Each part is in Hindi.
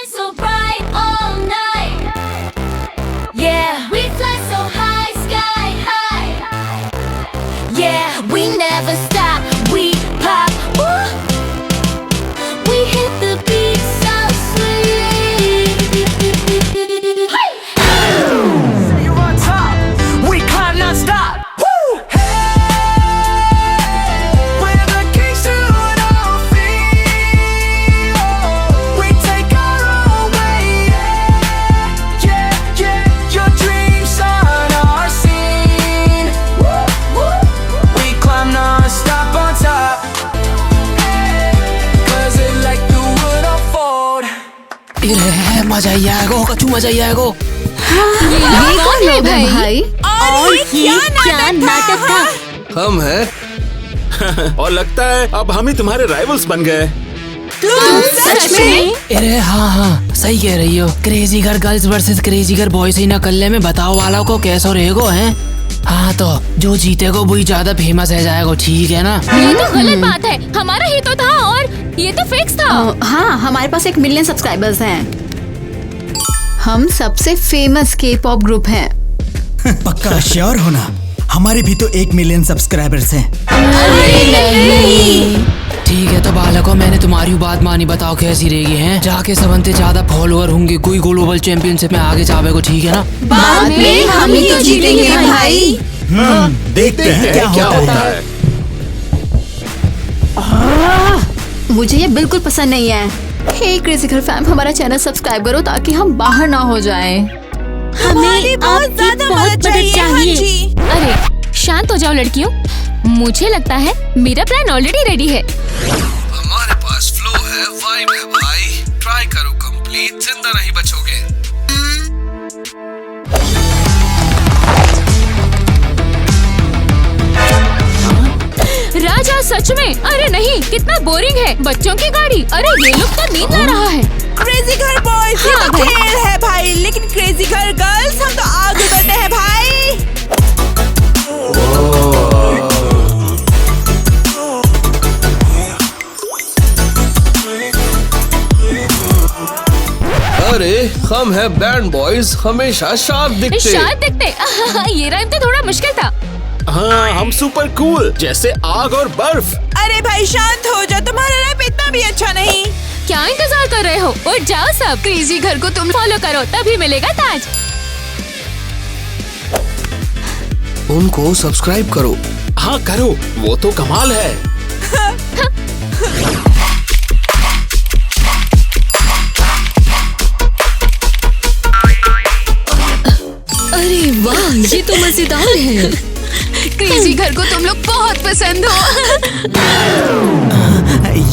shine so bright all night. Yeah, we fly so high, sky high. Yeah, we never stop, we pop. Woo. We hit the beat so sweet. Hey! See you on top, we climb non-stop. Woo! Hey, we're the kings to it all feel. We take our own way, yeah, yeah, yeah. Your dreams on our scene. Woo, woo. We climb non-stop on top, 'cause it like the wood on fold. ये मजा ही आएगा, कचू मजा ही आएगा। ये कौन लोग हैं भाई? और ये क्या नाटक था? हम हैं और लगता है अब हम ही तुम्हारे राइवल्स बन गए। सच में? अरे हाँ सही कह रही हो। Crazy girls versus crazy boys ही ना कल्ले में बताओ वालों को कैसा रहेगो है। हाँ तो जो जीतेगा वही ज्यादा फेमस है जाएगा, ठीक है ना? ये तो गलत बात है, हमारा ही तो था और ये तो फिक्स था। हाँ, हमारे पास 1 मिलियन सब्सक्राइबर्स हैं। हम सबसे फेमस के पॉप ग्रुप हैं। पक्का श्योर होना, हमारे भी तो 1 मिलियन सब्सक्राइबर्स हैं। ठीक है तो बालकों, मैंने तुम्हारी बात मानी, बताओ कैसी रहेगी हैं? जाके सबसे ज्यादा फॉलोअर होंगे कोई ग्लोबल चैंपियनशिप में आगे जावे को, ठीक है ना? बाद में हम ही तो जीतेंगे भाई। देखते हैं क्या होता है। मुझे ये बिल्कुल पसंद नहीं है। हे क्रेजी घर फैम, हमारा चैनल सब्सक्राइब करो ताकि हम बाहर ना हो जाएं। हमें बहुत ज्यादा मदद चाहिए। अरे शांत हो जाओ लड़कियों, मुझे लगता है मेरा प्लान ऑलरेडी रेडी है। हमारे पास फ्लो है, वाइब है भाई। ट्राई करो कंप्लीट, जिंदा नहीं बचोगे। राजा सच में? अरे नहीं, कितना बोरिंग है। बच्चों की गाड़ी, अरे ये लोग तो नींद आ रहा है। क्रेजी घर बॉयज ये तो खेल है भाई, लेकिन क्रेजी घर गर्ल्स हम तो आगे बढ़ते हैं भाई। अरे हम हैं बैंड बॉयज, हमेशा शार्प दिखते। शायद दिखते ये राइम तो थोड़ा मुश्किल था। हाँ हम सुपर कूल, जैसे आग और बर्फ। अरे भाई शांत हो जाओ, तुम्हारा रैप इतना भी अच्छा नहीं। क्या इंतजार कर रहे हो? उठ जाओ सब, क्रेजी घर को तुम फॉलो करो तभी मिलेगा ताज। उनको सब्सक्राइब करो। हाँ करो, वो तो कमाल है। अरे वाह, ये तो मजेदार है। क्रेजी घर को तुम लोग बहुत पसंद हो।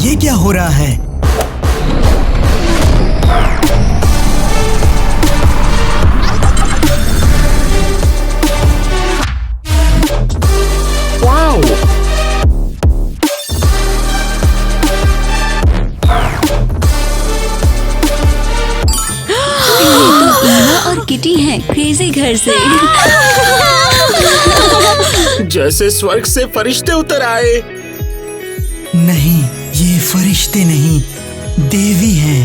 ये क्या हो रहा है? वाओ! और किटी है क्रेजी घर से। जैसे स्वर्ग से फरिश्ते उतर आए। नहीं, ये फरिश्ते नहीं, देवी हैं।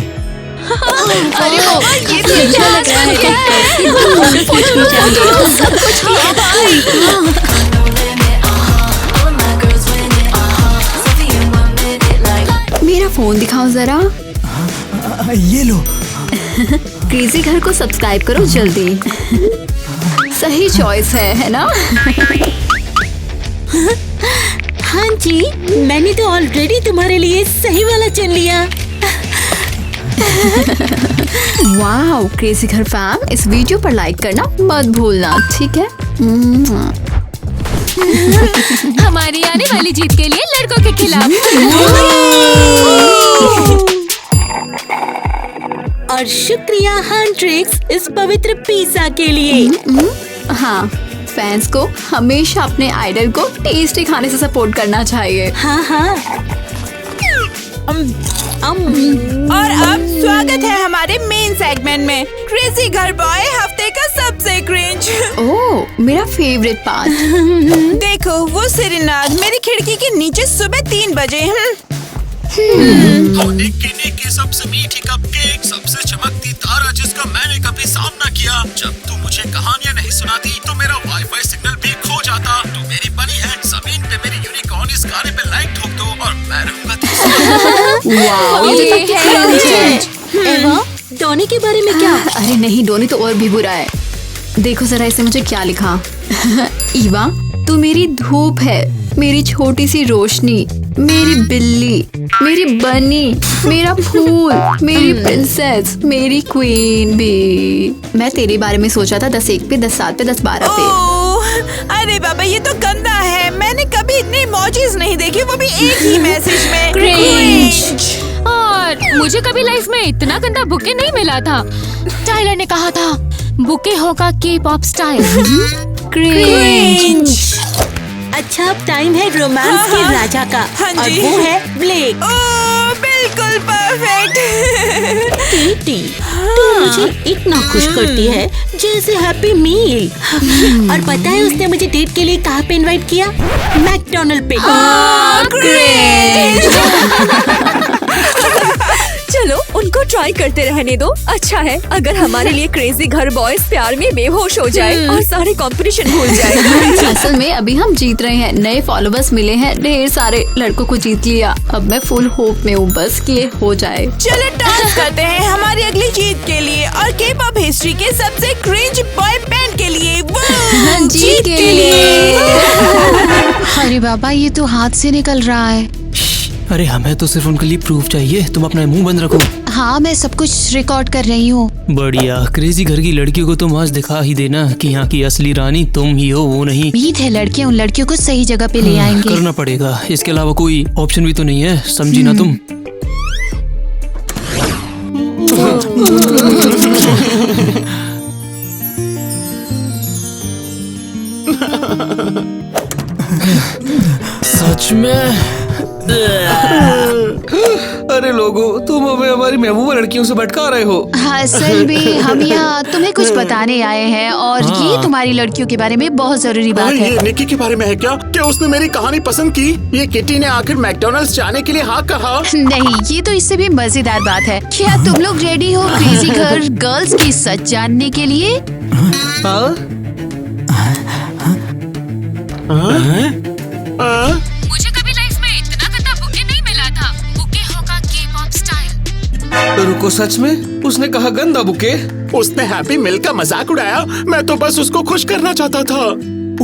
अरे वो ये तो अच्छा लग रहा है। मेरा फोन दिखाओ जरा। ये लो। क्रेजी घर को सब्सक्राइब करो जल्दी। सही चॉइस है ना? हाँ जी, मैंने तो ऑलरेडी तुम्हारे लिए सही वाला चुन लिया। वाओ क्रेजी घर फैम, इस वीडियो पर लाइक करना मत भूलना, ठीक है? हमारी आने वाली जीत के लिए लड़कों के खिलाफ। और शुक्रिया हंट्रिक्स इस पवित्र पिज़्ज़ा के लिए। हाँ, फैंस को हमेशा अपने आइडल को टेस्टी खाने से सपोर्ट करना चाहिए। हाँ हाँ। और अब स्वागत है हमारे मेन सेगमेंट में, क्रेजी घर बॉय हफ्ते का सबसे क्रिंज। ओह, मेरा फेवरेट पार्ट। देखो वो सिरनाद मेरी खिड़की के नीचे सुबह 3 बजे। निक्की निक्की सबसे मीठी कपकेक, सबसे वाओ, ये तो एवा, डोनी के बारे में क्या? अरे नहीं, डोनी तो और भी बुरा है। देखो जरा इसने मुझे क्या लिखा। ईवा, तू मेरी धूप है, मेरी छोटी सी रोशनी, मेरी बिल्ली, मेरी बनी, मेरा फूल, मेरी प्रिंसेस, मेरी क्वीन भी। मैं तेरे बारे में सोचा था 10 1 पे, 10 7 पे, 10 12 पे। ओह, अरे बाबा ये तो गंदा है। मैंने कभी इतने इमोजीज नहीं देखे, वो भी एक ही मैसेज में। Cringe। और मुझे कभी लाइफ में इतना गंदा बुके नहीं मिला था। टाइलर ने कहा था बुके होगा के-पॉप स्टाइल। क्रिंज। अच्छा, अब टाइम है रोमांस के राजा का। हाँ और जी। वो है ब्लेक। ओह, बिल्कुल परफेक्ट। टीटी, तू मुझे इतना खुश करती है जैसे हैप्पी मील। और पता है उसने मुझे डेट के लिए कहाँ पे इनवाइट किया? मैकडोनल्ड पे। चलो उनको ट्राई करते रहने दो। अच्छा है अगर हमारे लिए क्रेजी घर बॉयज प्यार में बेहोश हो जाए और सारे कंपटीशन भूल जाए। असल में अभी हम जीत रहे हैं, नए फॉलोवर्स मिले हैं, ढेर सारे लड़कों को जीत लिया। अब मैं फुल होप में हूँ बस कि ये हो जाए। चलो डांस करते हैं हमारी अगली जीत के लिए और के-पॉप हिस्ट्री के सबसे क्रिंज बॉय बैंड के लिए। वो जीत के लिए। अरे बाबा, ये तो हाथ से निकल रहा है। अरे हमें तो सिर्फ उनके लिए प्रूफ चाहिए, तुम अपना मुंह बंद रखो। हाँ, मैं सब कुछ रिकॉर्ड कर रही हूँ। बढ़िया, क्रेजी घर की लड़कियों को तुम आज दिखा ही देना कि यहाँ की असली रानी तुम ही हो, वो नहीं। उम्मीद है लड़के उन लड़कियों को सही जगह पे ले आएंगे। करना पड़ेगा, इसके अलावा कोई ऑप्शन भी तो नहीं है, समझी ना तुम। सच में? अरे लोगों, तुम हमें हमारी महबूबा लड़कियों से भटका रहे हो। हाँ, असल में हम यहाँ तुम्हें कुछ बताने आए हैं और ये तुम्हारी लड़कियों के बारे में बहुत जरूरी बात है। ये निकी के बारे में है क्या? क्या उसने मेरी कहानी पसंद की? ये किटी ने आखिर मैकडॉनल्ड्स जाने के लिए हाँ कहा? नहीं, ये तो इससे भी मजेदार बात है। क्या तुम लोग रेडी हो क्रेजी घर गर्ल्स की सच जानने के लिए? मुझे कभी लाइफ में इतना गंदा बुके नहीं मिला था। बुके होगा के-पॉप स्टाइल। रुको, सच में उसने कहा गंदा बुके? उसने हैप्पी मील का मजाक उड़ाया। मैं तो बस उसको खुश करना चाहता था।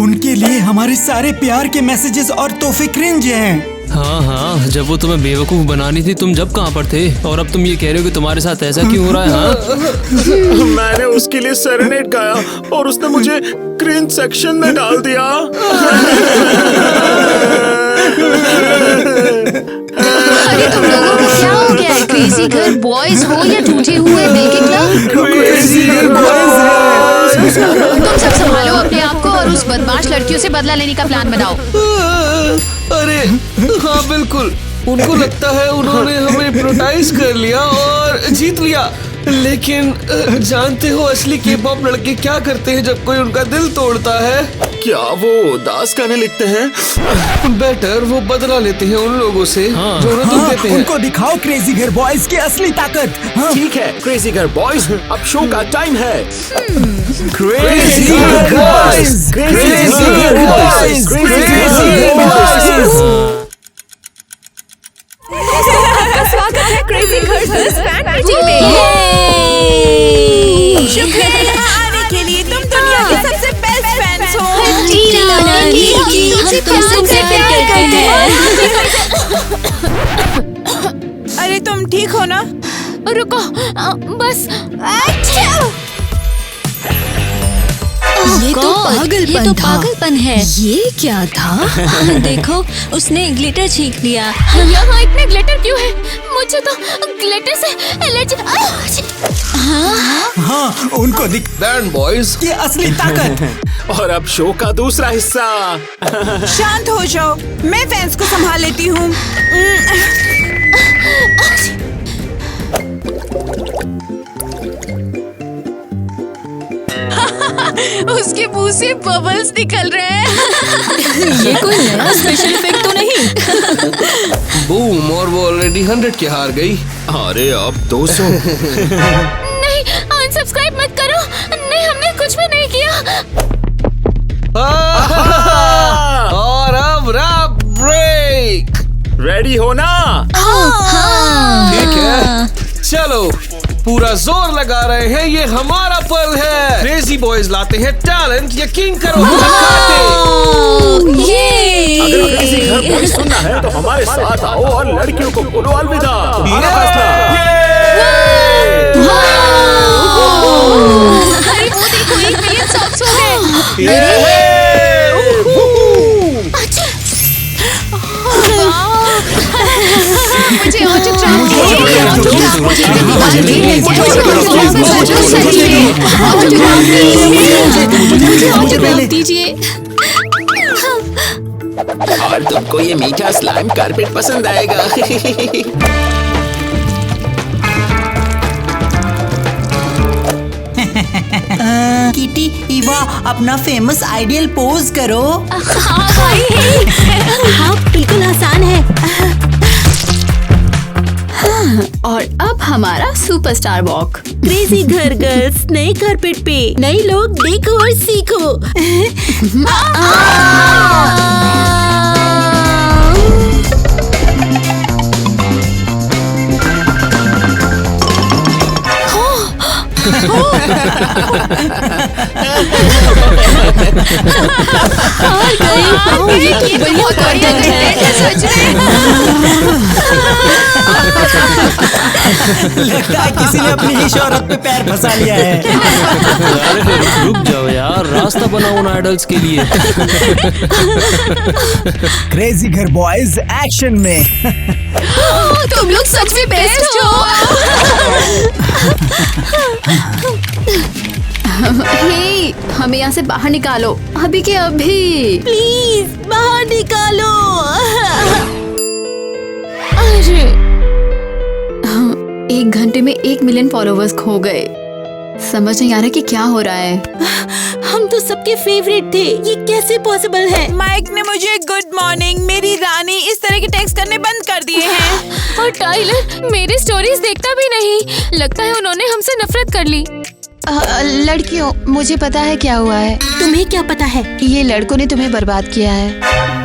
उनके लिए हमारे सारे प्यार के मैसेजेस और तोहफे क्रिंज हैं। हाँ हाँ, जब वो तुम्हें बेवकूफ बनानी थी तुम जब कहाँ पर थे, और अब तुम ये कह रहे हो कि तुम्हारे साथ ऐसा क्यों हो रहा है? हाँ? मैंने उसके लिए सेरेनेड गाया और उसने मुझे क्रिंज सेक्शन में डाल दिया। अरे तुम लोगों को क्या हो गया है? क्रेजी घर बॉयज हो या टूटे हुए तुम सब संभालो अपने आप को और उस बदमाश लड़कियों से बदला लेने का प्लान बनाओ। अरे हाँ बिल्कुल, उनको लगता है उन्होंने हमें हिप्नोटाइज कर लिया और जीत लिया। लेकिन जानते हो असली के-पॉप लड़के क्या करते हैं जब कोई उनका दिल तोड़ता है? क्या वो उदास गाने लिखते हैं? बेटर वो बदला लेते हैं उन लोगों से जो उन्हें दुख देते हैं। उनको दिखाओ क्रेजी घर बॉयज की असली ताकत। ठीक है क्रेजी घर बॉयज, अब शो का टाइम है। क्रेजी घर बॉयज, क्रेजी घर बॉयज, क्रेजी घर बॉयज। आपका स्वागत है क्रेजी घर गर्ल्स फैन पार्टी में। शुक्रिया यहाँ आने के लिए, तुम दुनिया के सबसे बेस्ट फैंस हो। तुमसे प्यार करते हैं। अरे तुम ठीक हो ना? रुको, बस। ये तो पागलपन है। ये क्या था? देखो उसने ग्लिटर छींक लिया। यहाँ इतने ग्लिटर क्यों है? मुझे तो ग्लिटर से एलर्जी। हाँ, उनको दिख बैंड बॉयज की असली ताकत। और अब शो का दूसरा हिस्सा। शांत हो जाओ, मैं फैंस को संभाल लेती हूँ। उसके मुंह से बबल्स निकल रहे हैं। ये कोई नया स्पेशल इफेक्ट तो नहीं? बूम, और वो ऑलरेडी 100 के हार गई। अरे अब 200। नहीं, अनसब्सक्राइब मत करो। नहीं, हमने कुछ भी नहीं किया। और अब रैप ब्रेक। रेडी हो ना? ठीक है, चलो पूरा जोर लगा रहे हैं, ये हमारा पल है। क्रेजी बॉयज लाते हैं टैलेंट, यकीन करो हम दिखाते। अगर क्रेजी घर बॉयज सुनना है तो हमारे साथ आओ और लड़कियों को बोलो अलविदा। हमारा फैसला। अरे वो देखो 1 मिलियन सब्स हो गए। मुझे ऑटोग्राफ दीजिए। और तुमको ये मीठा स्लाइम कारपेट पसंद आएगा। किटी, ईवा, अपना फेमस आइडियल पोज करो। हाँ, बिल्कुल आसान है। और अब हमारा सुपरस्टार वॉक। क्रेजी घर गर्ल्स नए कारपेट पे, नए लोग देखो और सीखो। लगता है किसी ने अपनी ही शोहरत पे पैर फंसा लिया है। अरे रुक जाओ यार, रास्ता बनाओ उन आइडल्स के लिए। क्रेजी घर बॉयज एक्शन में। तुम लोग सच में बेस्ट हो। हे, हमें यहाँ से बाहर निकालो, अभी के अभी। प्लीज बाहर निकालो। अरे 1 घंटे में 1 मिलियन फॉलोवर्स खो गए। समझ नहीं आ रहा कि क्या हो रहा है। हम तो सबके फेवरेट थे, ये कैसे पॉसिबल है? माइक ने मुझे गुड मॉर्निंग मेरी रानी इस तरह के टेक्स्ट करने बंद कर दिए हैं। और टाइलर मेरी स्टोरीज देखता भी नहीं, लगता है उन्होंने हमसे नफरत कर ली। लड़कियों, मुझे पता है क्या हुआ है। तुम्हें क्या पता है? ये लड़कों ने तुम्हें बर्बाद किया है।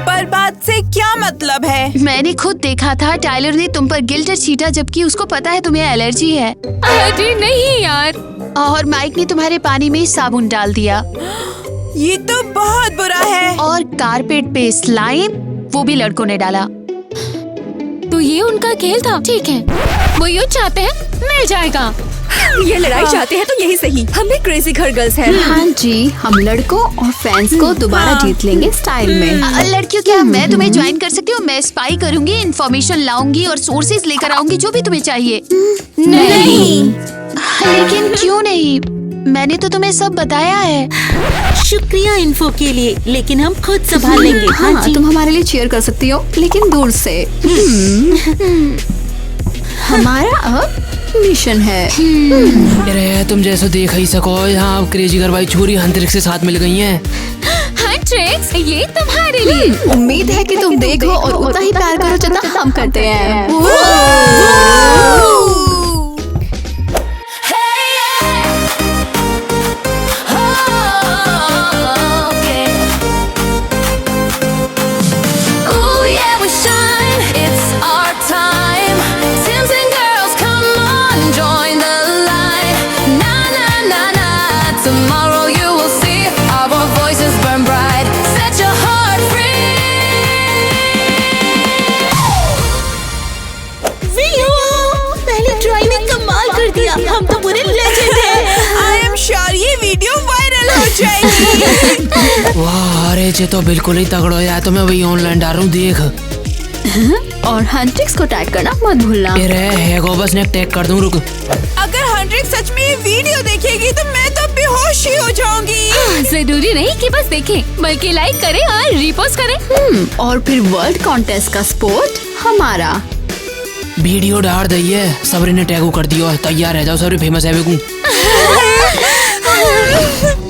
बर्बाद से क्या मतलब है? मैंने खुद देखा था, टाइलर ने तुम पर गिल्टर छीटा जबकि उसको पता है तुम्हें एलर्जी है। अरे नहीं यार। और माइक ने तुम्हारे पानी में साबुन डाल दिया। ये तो बहुत बुरा है। और कारपेट पे स्लाइम, वो भी लड़कों ने डाला। तो ये उनका खेल था। ठीक है, वो युद्ध चाहते हैं, मिल जाएगा। ये लड़ाई चाहते हैं तो यही सही। हम भी क्रेजी घर गर्ल्स हैं। हाँ जी, हम लड़कों और फैंस को दोबारा जीत लेंगे स्टाइल में। लड़कियों, क्या मैं तुम्हें ज्वाइन कर सकती हूँ? मैं स्पाई करूंगी, इन्फॉर्मेशन लाऊंगी और सोर्सेज लेकर आऊंगी, जो भी तुम्हें चाहिए। नहीं। लेकिन क्यों नहीं? मैंने तो तुम्हें सब बताया है। शुक्रिया इन्फो के लिए, लेकिन हम खुद संभाल लेंगे। हाँ जी, तुम हमारे लिए चीयर कर सकती हो, लेकिन दूर से। हमारा अब मिशन है। अरे तुम जैसे देख ही सको, यहाँ क्रेजी घर भाई छोरी हंट्रिक्स के साथ मिल गई हैं। हंट्रिक्स, ये तुम्हारे लिए। उम्मीद है कि तुम देखो और उतना ही प्यार करो जितना हम करते हैं। हम तो पूरे लेजेंड हैं। आई एम श्योर ये वीडियो वायरल हो जाएगी। वाह, अरे ये तो बिल्कुल ही तगड़ो यार, तो मैं वही ऑनलाइन डाल रहा हूँ, देख। और हंट्रिक्स को टैग करना मत भूलना। अरे है गो, बस मैं टैग कर दूँ, रुक। अगर हंट्रिक्स सच में ये वीडियो देखेगी तो मैं तो बेहोश ही हो जाऊंगी। जरूरी नहीं कि बस देखें, बल्कि लाइक करें और रीपोस्ट करें। और फिर वर्ल्ड कॉन्टेस्ट का स्पोर्ट हमारा। वीडियो डाल दी है, सबरी ने टैगो कर दिया है, तैयार रह जाओ, सबरी फेमस है बेगू।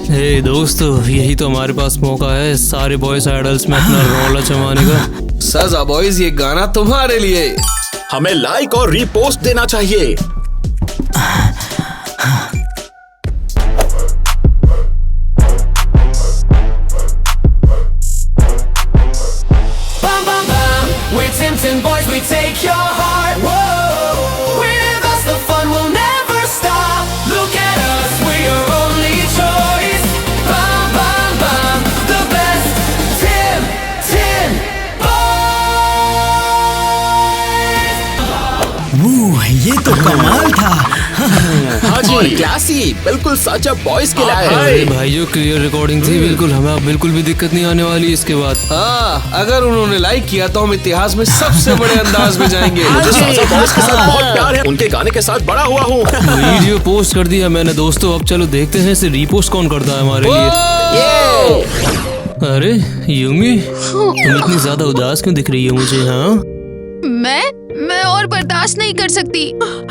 हे दोस्तों, यही तो हमारे पास मौका है सारे बॉयज आइडल्स में अपना रोल जमाने का। सजा बॉयज, ये गाना तुम्हारे लिए। हमें लाइक और रीपोस्ट देना चाहिए। We're Simpson boys और क्लासी, बिल्कुल सच अब बॉयज के अरे लायक। भाइयों क्लियर रिकॉर्डिंग थी बिल्कुल, हमें अब बिल्कुल भी दिक्कत नहीं आने वाली इसके बाद। हाँ, अगर उन्होंने लाइक किया तो हम इतिहास में सबसे बड़े अंदाज में जाएंगे। मुझे साजा बॉयज के साथ बहुत प्यार है, उनके गाने के साथ बड़ा हुआ हूँ। वीडियो पोस्ट कर दिया मैंने दोस्तों, अब चलो देखते हैं इसे रीपोस्ट कौन करता है हमारे लिए। अरे यूमी, तुम इतनी ज्यादा उदास क्यों दिख रही हो मुझे? हाँ, मैं और बर्दाश्त नहीं कर सकती।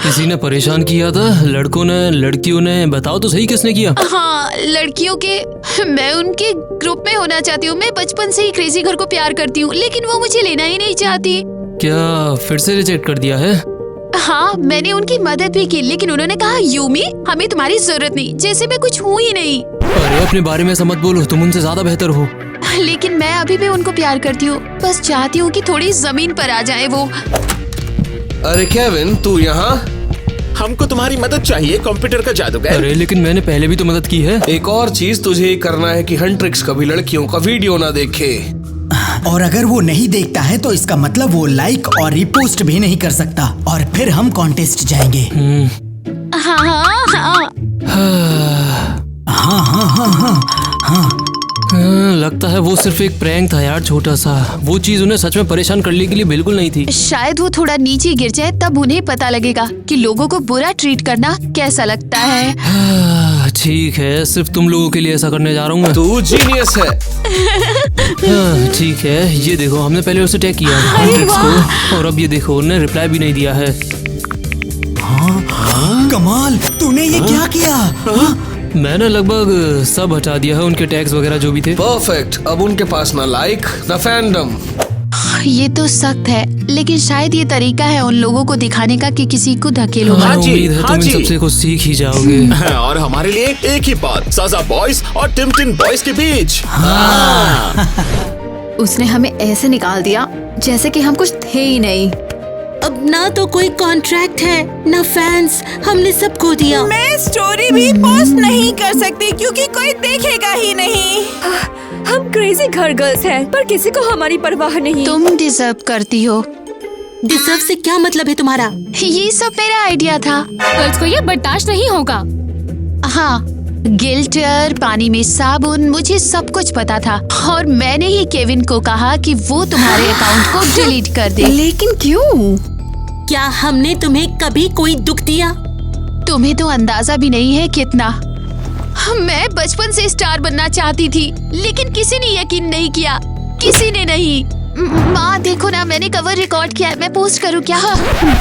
किसी ने परेशान किया था? लड़कों ने, लड़कियों ने? बताओ तो सही, किसने किया? हाँ, लड़कियों के। मैं उनके ग्रुप में होना चाहती हूँ। मैं बचपन से ही क्रेजी घर को प्यार करती हूँ, लेकिन वो मुझे लेना ही नहीं चाहती। क्या फिर से रिजेक्ट कर दिया है? हाँ, मैंने उनकी मदद भी की, लेकिन उन्होंने कहा यूमी हमें तुम्हारी जरूरत नहीं, जैसे मैं कुछ हूँ ही नहीं। अरे अपने बारे में ऐसा मत बोलो, तुम उनसे ज्यादा बेहतर हो। लेकिन मैं अभी भी उनको प्यार करती हूँ, बस चाहती हूँ कि थोड़ी जमीन पर आ जाए वो। अरे केविन, तू यहाँ? हमको तुम्हारी मदद चाहिए, कंप्यूटर का जादूगर। अरे लेकिन मैंने पहले भी तो मदद की है। एक और चीज तुझे ये करना है कि हंट्रिक्स कभी लड़कियों का वीडियो ना देखे। और अगर वो नहीं देखता है तो इसका मतलब वो लाइक और रिपोस्ट भी नहीं कर सकता, और फिर हम कॉन्टेस्ट जाएंगे। हाँ हाँ हाँ हाँ हाँ हाँ हाँ हाँ। लगता है वो सिर्फ एक प्रैंक था यार, छोटा सा। वो चीज उन्हें सच में परेशान करने के लिए बिल्कुल नहीं थी। शायद वो थोड़ा नीचे गिर जाए, तब उन्हें पता लगेगा कि लोगों को बुरा ट्रीट करना कैसा लगता है। ठीक है, सिर्फ तुम लोगों के लिए ऐसा करने जा रहा हूँ मैं। तू जीनियस है। ठीक है, ये देखो हमने पहले उसे टैग किया हंट्रिक्स को, और अब ये देखो उन्हें रिप्लाई भी नहीं दिया है। कमाल, तूने ये क्या किया? मैंने लगभग सब हटा दिया है, उनके टैग्स वगैरह जो भी थे। परफेक्ट, अब उनके पास ना लाइक ना फैंडम। ये तो सख्त है, लेकिन शायद ये तरीका है उन लोगों को दिखाने का कि किसी को धकेलो। हाँ जी, उम्मीद है हाँ तुम इन जी। सबसे कुछ सीख ही जाओगे। और हमारे लिए एक ही बात, साजा बॉयज और टिमटिन बॉयज के बीच। उसने हमें ऐसे निकाल दिया जैसे कि हम कुछ थे ही नहीं। अब ना तो कोई कॉन्ट्रैक्ट है ना फैंस, हमने सब खो दिया। मैं स्टोरी भी पोस्ट नहीं कर सकती क्योंकि कोई देखेगा ही नहीं। हम क्रेजी घर गर्ल्स हैं, पर किसी को हमारी परवाह नहीं। तुम डिजर्व करती हो। डिजर्व से क्या मतलब है तुम्हारा? ये सब मेरा आइडिया था। गर्ल्स को ये बर्दाश्त नहीं होगा। हाँ, गिल्टर, पानी में साबुन, मुझे सब कुछ पता था, और मैंने ही केविन को कहा कि वो तुम्हारे अकाउंट को डिलीट कर दे। लेकिन क्यों? क्या हमने तुम्हें कभी कोई दुख दिया? तुम्हें तो अंदाजा भी नहीं है कितना। मैं बचपन से स्टार बनना चाहती थी, लेकिन किसी ने यकीन नहीं किया, किसी ने नहीं। माँ देखो ना, मैंने कवर रिकॉर्ड किया है, मैं पोस्ट करूँ क्या?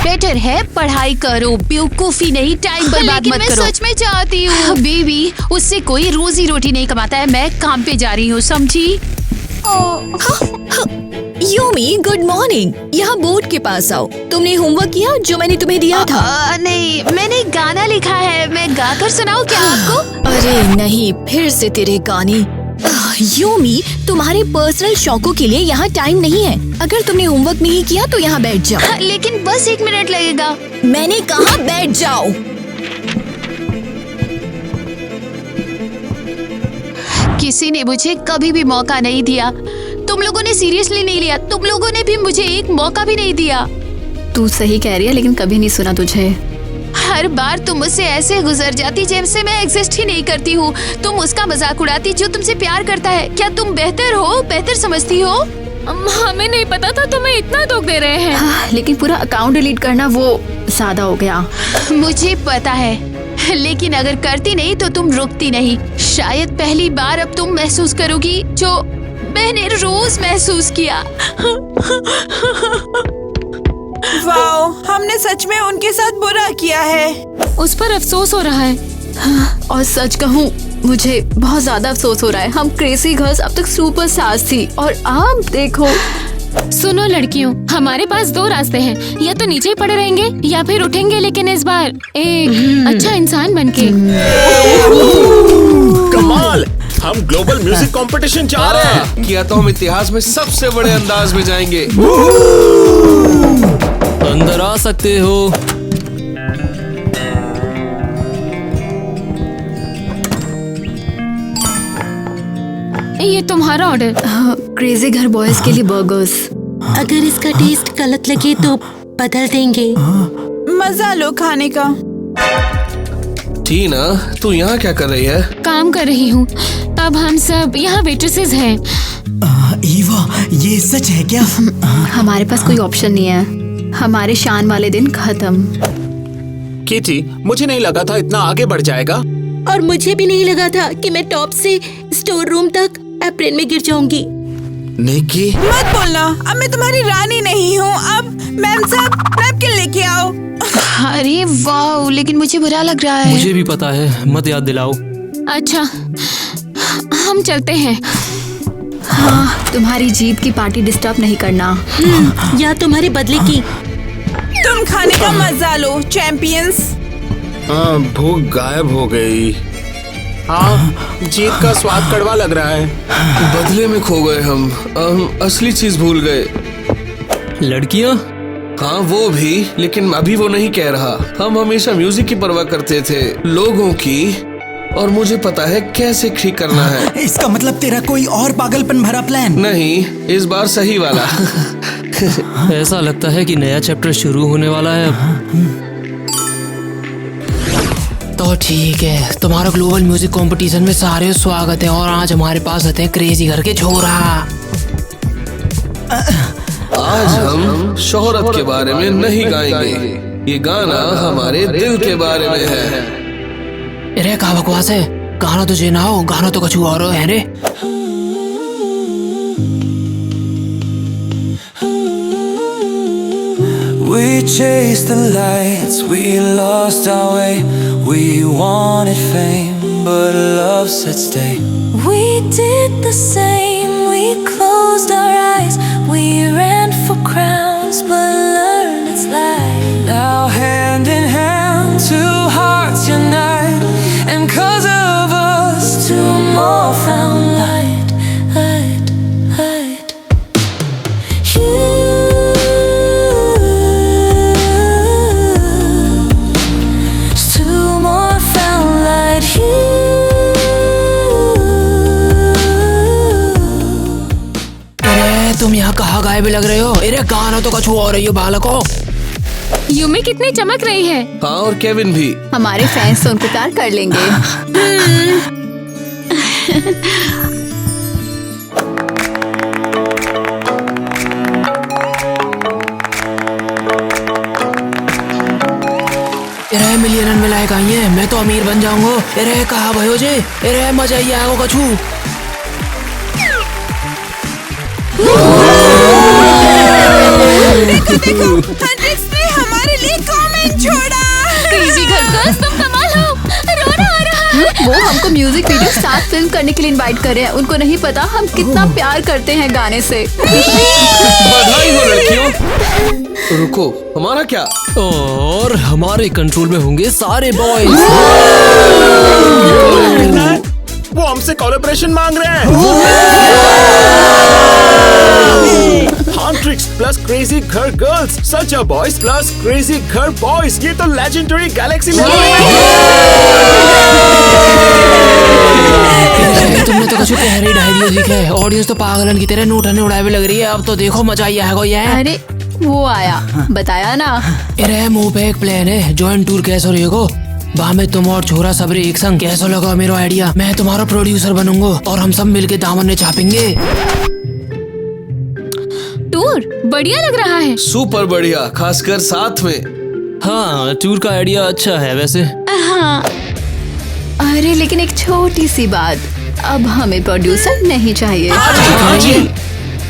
बेटर है पढ़ाई करो, बेवकूफी नहीं, टाइम बर्बाद मत करो। मैं सच में चाहती हूँ। बेबी, उससे कोई रोजी रोटी नहीं कमाता है, मैं काम पे जा रही हूँ, समझी? Yumi, good morning. यहाँ बोर्ड के पास आओ। तुमने होमवर्क किया जो मैंने तुम्हें दिया था? नहीं, मैंने गाना लिखा है, मैं गाकर सुनाऊँ क्या आपको? अरे नहीं, फिर से तेरे गाने। यूमी, तुम्हारे पर्सनल शौकों के लिए यहाँ टाइम नहीं है। अगर तुमने होमवर्क नहीं किया तो यहाँ बैठ जाओ। लेकिन बस 1 मिनट लगेगा। मैंने कहा बैठ जाओ। किसी ने मुझे कभी भी मौका नहीं दिया। तुम लोगों ने सीरियसली नहीं लिया, तुम लोगों ने भी मुझे एक मौका भी नहीं दिया। तू सही कह रही है, लेकिन कभी नहीं सुना तुझे। हर बार तुम मुझसे ऐसे गुजर जाती जैसे मैं एग्जिस्ट ही नहीं करती हूँ। तुम उसका मजाक उड़ाती जो तुमसे प्यार करता है। क्या तुम बेहतर हो, बेहतर समझती हो? हमें नहीं पता था तुम्हें इतना दुख दे रहे हैं। हाँ, लेकिन पूरा अकाउंट डिलीट करना वो ज्यादा हो गया। मुझे पता है, लेकिन अगर करती नहीं तो तुम रुकती नहीं। शायद पहली बार अब तुम महसूस करोगी जो मैंने रोज महसूस किया। वाओ, हमने सच में उनके साथ बुरा किया है। उस पर अफसोस हो रहा है। हाँ, और सच कहूँ मुझे बहुत ज्यादा अफसोस हो रहा है। हम क्रेजी गर्ल्स अब तक सुपर स्टार्स थी, और अब देखो। सुनो लड़कियों, हमारे पास 2 रास्ते हैं, या तो नीचे ही पड़े रहेंगे या फिर उठेंगे, लेकिन इस बार एक अच्छा इंसान बनके। कमाल, हम ग्लोबल म्यूजिक कंपटीशन जा रहे हैं। किया तो हम इतिहास में सबसे बड़े अंदाज में जाएंगे। अंदर आ सकते हो। ये तुम्हारा ऑर्डर। क्रेजी घर बॉयज के लिए बर्गर्स। अगर इसका टेस्ट गलत लगे तो बदल देंगे। मजा लो खाने का। टीना, तू यहाँ क्या कर रही है? काम कर रही हूँ। अब हम सब यहाँ वेट्रेसेस हैं। ईवा, ये सच है क्या? हमारे पास कोई ऑप्शन नहीं है। हमारे शान वाले दिन खत्म। किटी, मुझे नहीं लगा था इतना आगे बढ़ जाएगा। और मुझे भी नहीं लगा था कि मैं टॉप से स्टोर रूम तक अप्रैल में गिर जाऊंगी। निकी, मत बोलना, अब मैं तुम्हारी रानी नहीं हूँ। अब मैम साहब नैपकिन लेके आओ। अरे वाह, लेकिन मुझे बुरा लग रहा है। मुझे भी पता है, मत याद दिलाओ। अच्छा, हम चलते हैं। हाँ, तुम्हारी जीत की पार्टी डिस्टर्ब नहीं करना। या तुम्हारे बदले की। तुम खाने का मजा लो चैंपियंस। हाँ, भूख गायब हो गई। हाँ, जीत का स्वाद कड़वा लग रहा है। बदले में खो गए हम असली चीज भूल गए। लड़कियाँ? हाँ वो भी, लेकिन अभी वो नहीं कह रहा। हम हमेशा म्यूजिक की परवाह करते थे, लोगों की, और मुझे पता है कैसे ठीक करना है। इसका मतलब तेरा कोई और पागलपन भरा प्लान? नहीं, इस बार सही वाला। ऐसा लगता है कि नया चैप्टर शुरू होने वाला है अब। तो ठीक है, तुम्हारा ग्लोबल म्यूजिक कंपटीशन में सारे स्वागत है। और आज हमारे पास आते हैं क्रेजी घर के छोरा। आज हम शोहरत के बारे में नहीं गाएंगे, ये गाना हमारे दिल के बारे में है। अरे क्या बकवास है, गाना तुझे ना हो, गाना तो कुछ और है रे। We chased the lights, we lost our way. We wanted fame, but love said stay. We did the same, we closed our eyes. We ran for crowns, but learned it's life. Now hand in hand, two hearts unite. And 'cause of us, Two more found light, light, light. Two more found light. अरे तुम यहाँ कहाँ गायब लग रहे हो? अरे गाना तो कुछ और है बालको। यूमी कितनी चमक रही है। हाँ, और केविन भी। हमारे फैंस तो उनको प्यार कर लेंगे। अरे मिलियन में लायक आई है, मैं तो अमीर बन जाऊंगा। अरे कहा भयो जे, अरे मजा ही आएगा कछू। देखो, हंड्रेड्स ने हमारे लिए कमेंट छोड़ा। क्रेजी घर गर्ल्स, तुम कमाल हो। रोना आ रहा है। वो हमको म्यूजिक वीडियो के साथ फिल्म करने के लिए इनवाइट कर रहे हैं। उनको नहीं पता हम कितना प्यार करते हैं गाने से। बधाई हो लड़कियों। रुको, हमारा क्या? और हमारे कंट्रोल में होंगे सारे बॉयज। वो हमसे कोलैबोरेशन मांग रहे हैं। हॉन्ट्रिक्स प्लस क्रेजी घर गर्ल्स, सच्चा बॉयज प्लस क्रेजी घर बॉयज, ये तो लेजेंडरी गैलेक्सी लेवल तुमने तो कुछ कह रही ढाई दिया है। ऑडियंस तो पागलन की तरह नोटने उड़ाए हुए लग रही है। अब तो देखो मजा ही आएगा। ये अरे वो आया, बताया ना। अरे मुंह पे एक प्लान है, जॉइंट टूर कैसे रहेगा? बा में तुम और छोरा सबरे एक संग, कैसा लगा मेरा आइडिया? मैं तुम्हारा प्रोड्यूसर बनूंगा और हम सब मिलके दामन में छापेंगे। टूर बढ़िया लग रहा है। सुपर बढ़िया, खासकर साथ में। हाँ, टूर का आइडिया अच्छा है वैसे। हाँ, अरे लेकिन एक छोटी सी बात, अब हमें प्रोड्यूसर नहीं चाहिए।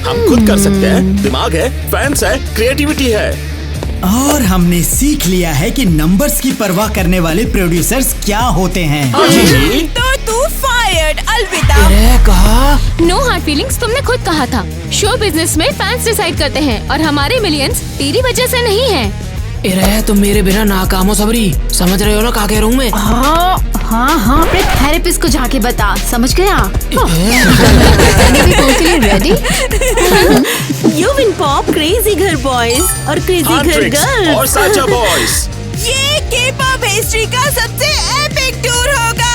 हम खुद कर सकते हैं, दिमाग है, फैंस है, क्रिएटिविटी है। और हमने सीख लिया है कि नंबर्स की परवाह करने वाले प्रोड्यूसर्स क्या होते हैं। तो तू फायर्ड, अलविदा। अरे कहा नो हार्ड फीलिंग्स, तुमने खुद कहा था। शो बिजनेस में फैंस डिसाइड करते हैं और हमारे मिलियंस तेरी वजह से नहीं है। अरे तुम मेरे बिना नाकाम हो सबरी, समझ रहे हो ना क्या कह रहा हूँ मैं? हाँ हाँ हाँ, अपने थेरेपिस्ट को जाके बता, समझ गया? Ready? You win pop, crazy घर बॉयज और क्रेजी घर गर्ल्स और साचा बॉयज। ये के-पॉप हिस्ट्री का सबसे एपिक टूर होगा।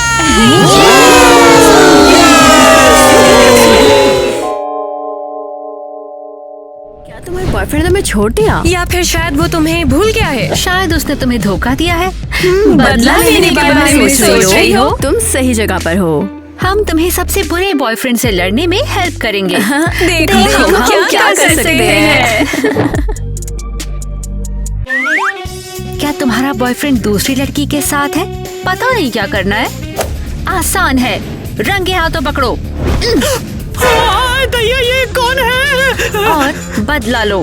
क्या तुम्हारे बॉयफ्रेंड तुम्हें छोड़ दिया, या फिर शायद वो तुम्हें भूल गया है। शायद उसने तुम्हें धोखा दिया है। बदला लेने के बारे में सोच रही हो? तुम सही जगह पर हो। हम तुम्हें सबसे बुरे बॉयफ्रेंड से लड़ने में हेल्प करेंगे। देखो हम क्या कर सकते हैं। क्या तुम्हारा बॉयफ्रेंड दूसरी लड़की के साथ है? पता नहीं क्या करना है। आसान है, रंगे हाथों पकड़ो दैया, ये कौन है? और बदला लो।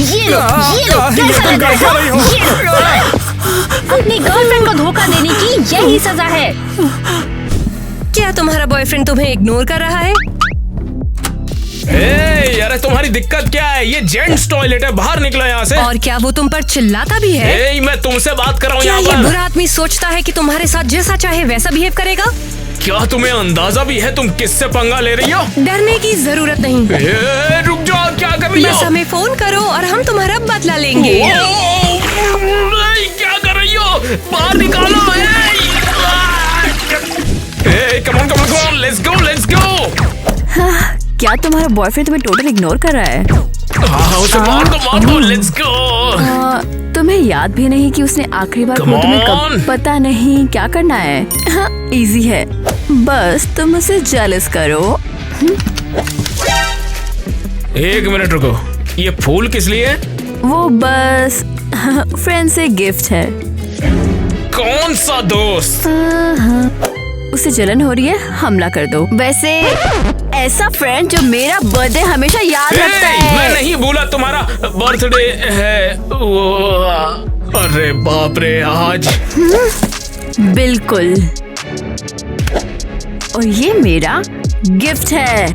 ये लो, कैसा लग रहा है? ये लो। अपनी गर्लफ्रेंड को धोखा देने की यही सजा है। क्या तुम्हारा बॉयफ्रेंड तुम्हें इग्नोर कर रहा है? यार तुम्हारी दिक्कत क्या है? ये जेंट्स टॉयलेट है, बाहर निकलो यहाँ से। और क्या वो तुम पर चिल्लाता भी है? मैं तुमसे बात कर रहा हूँ क्या यहाँ ये पर। बुरा आदमी सोचता है कि तुम्हारे साथ जैसा चाहे वैसा बिहेव करेगा? क्या तुम्हें अंदाजा भी है तुम किससे पंगा ले रही हो? डरने की जरूरत नहीं। रुक जाओ, क्या कर रही हो? बस हमें फोन करो और हम तुम्हारा बदला लेंगे। क्या कर रही हो? बाहर निकालो। Come on, let's go. क्या तुम्हारा बॉयफ्रेंड तुम्हें टोटल इग्नोर कर रहा है? उसे मार दो, लेट्स गो। तुम्हें याद भी नहीं कि उसने आखिरी बार Come तुम्हें on. कब पता नहीं क्या करना है। इजी है, बस तुम उसे जेलस करो। एक मिनट रुको, ये फूल किस लिए है? वो बस फ्रेंड से गिफ्ट है। कौन सा दोस्त? उसे जलन हो रही है, हमला कर दो। वैसे ऐसा फ्रेंड जो मेरा बर्थडे हमेशा याद रखता है। मैं नहीं भूला तुम्हारा बर्थडे है। अरे बाप रे, आज। बिल्कुल, और ये मेरा गिफ्ट है।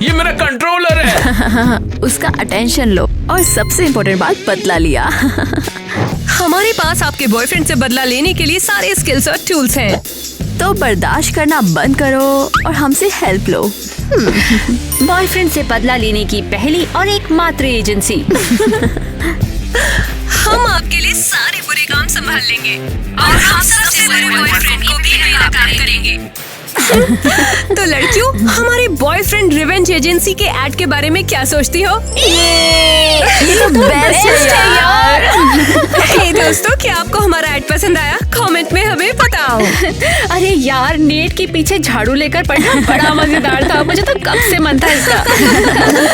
ये मेरा कंट्रोलर है। उसका अटेंशन लो, और सबसे इम्पोर्टेंट बात, बदला लिया। हमारे पास आपके बॉयफ्रेंड से बदला लेने के लिए सारे स्किल्स और टूल्स हैं। तो बर्दाश्त करना बंद करो और हमसे हेल्प लो। बॉयफ्रेंड से बदला लेने की पहली और एकमात्र एजेंसी। हम आपके लिए सारे बुरे काम संभाल लेंगे और हम सबसे बुरे बॉयफ्रेंड को भी नया काम करेंगे। तो लड़कियों, हमारे बॉयफ्रेंड रिवेंज एजेंसी के ऐड के बारे में क्या सोचती हो? ये तो बेस्ट है यार। हे दोस्तों, क्या आपको हमारा ऐड पसंद आया? कमेंट में हमें बताओ। अरे यार, नेट के पीछे झाड़ू लेकर पढ़ना बड़ा मजेदार था। मुझे तो कब से मन था इसका।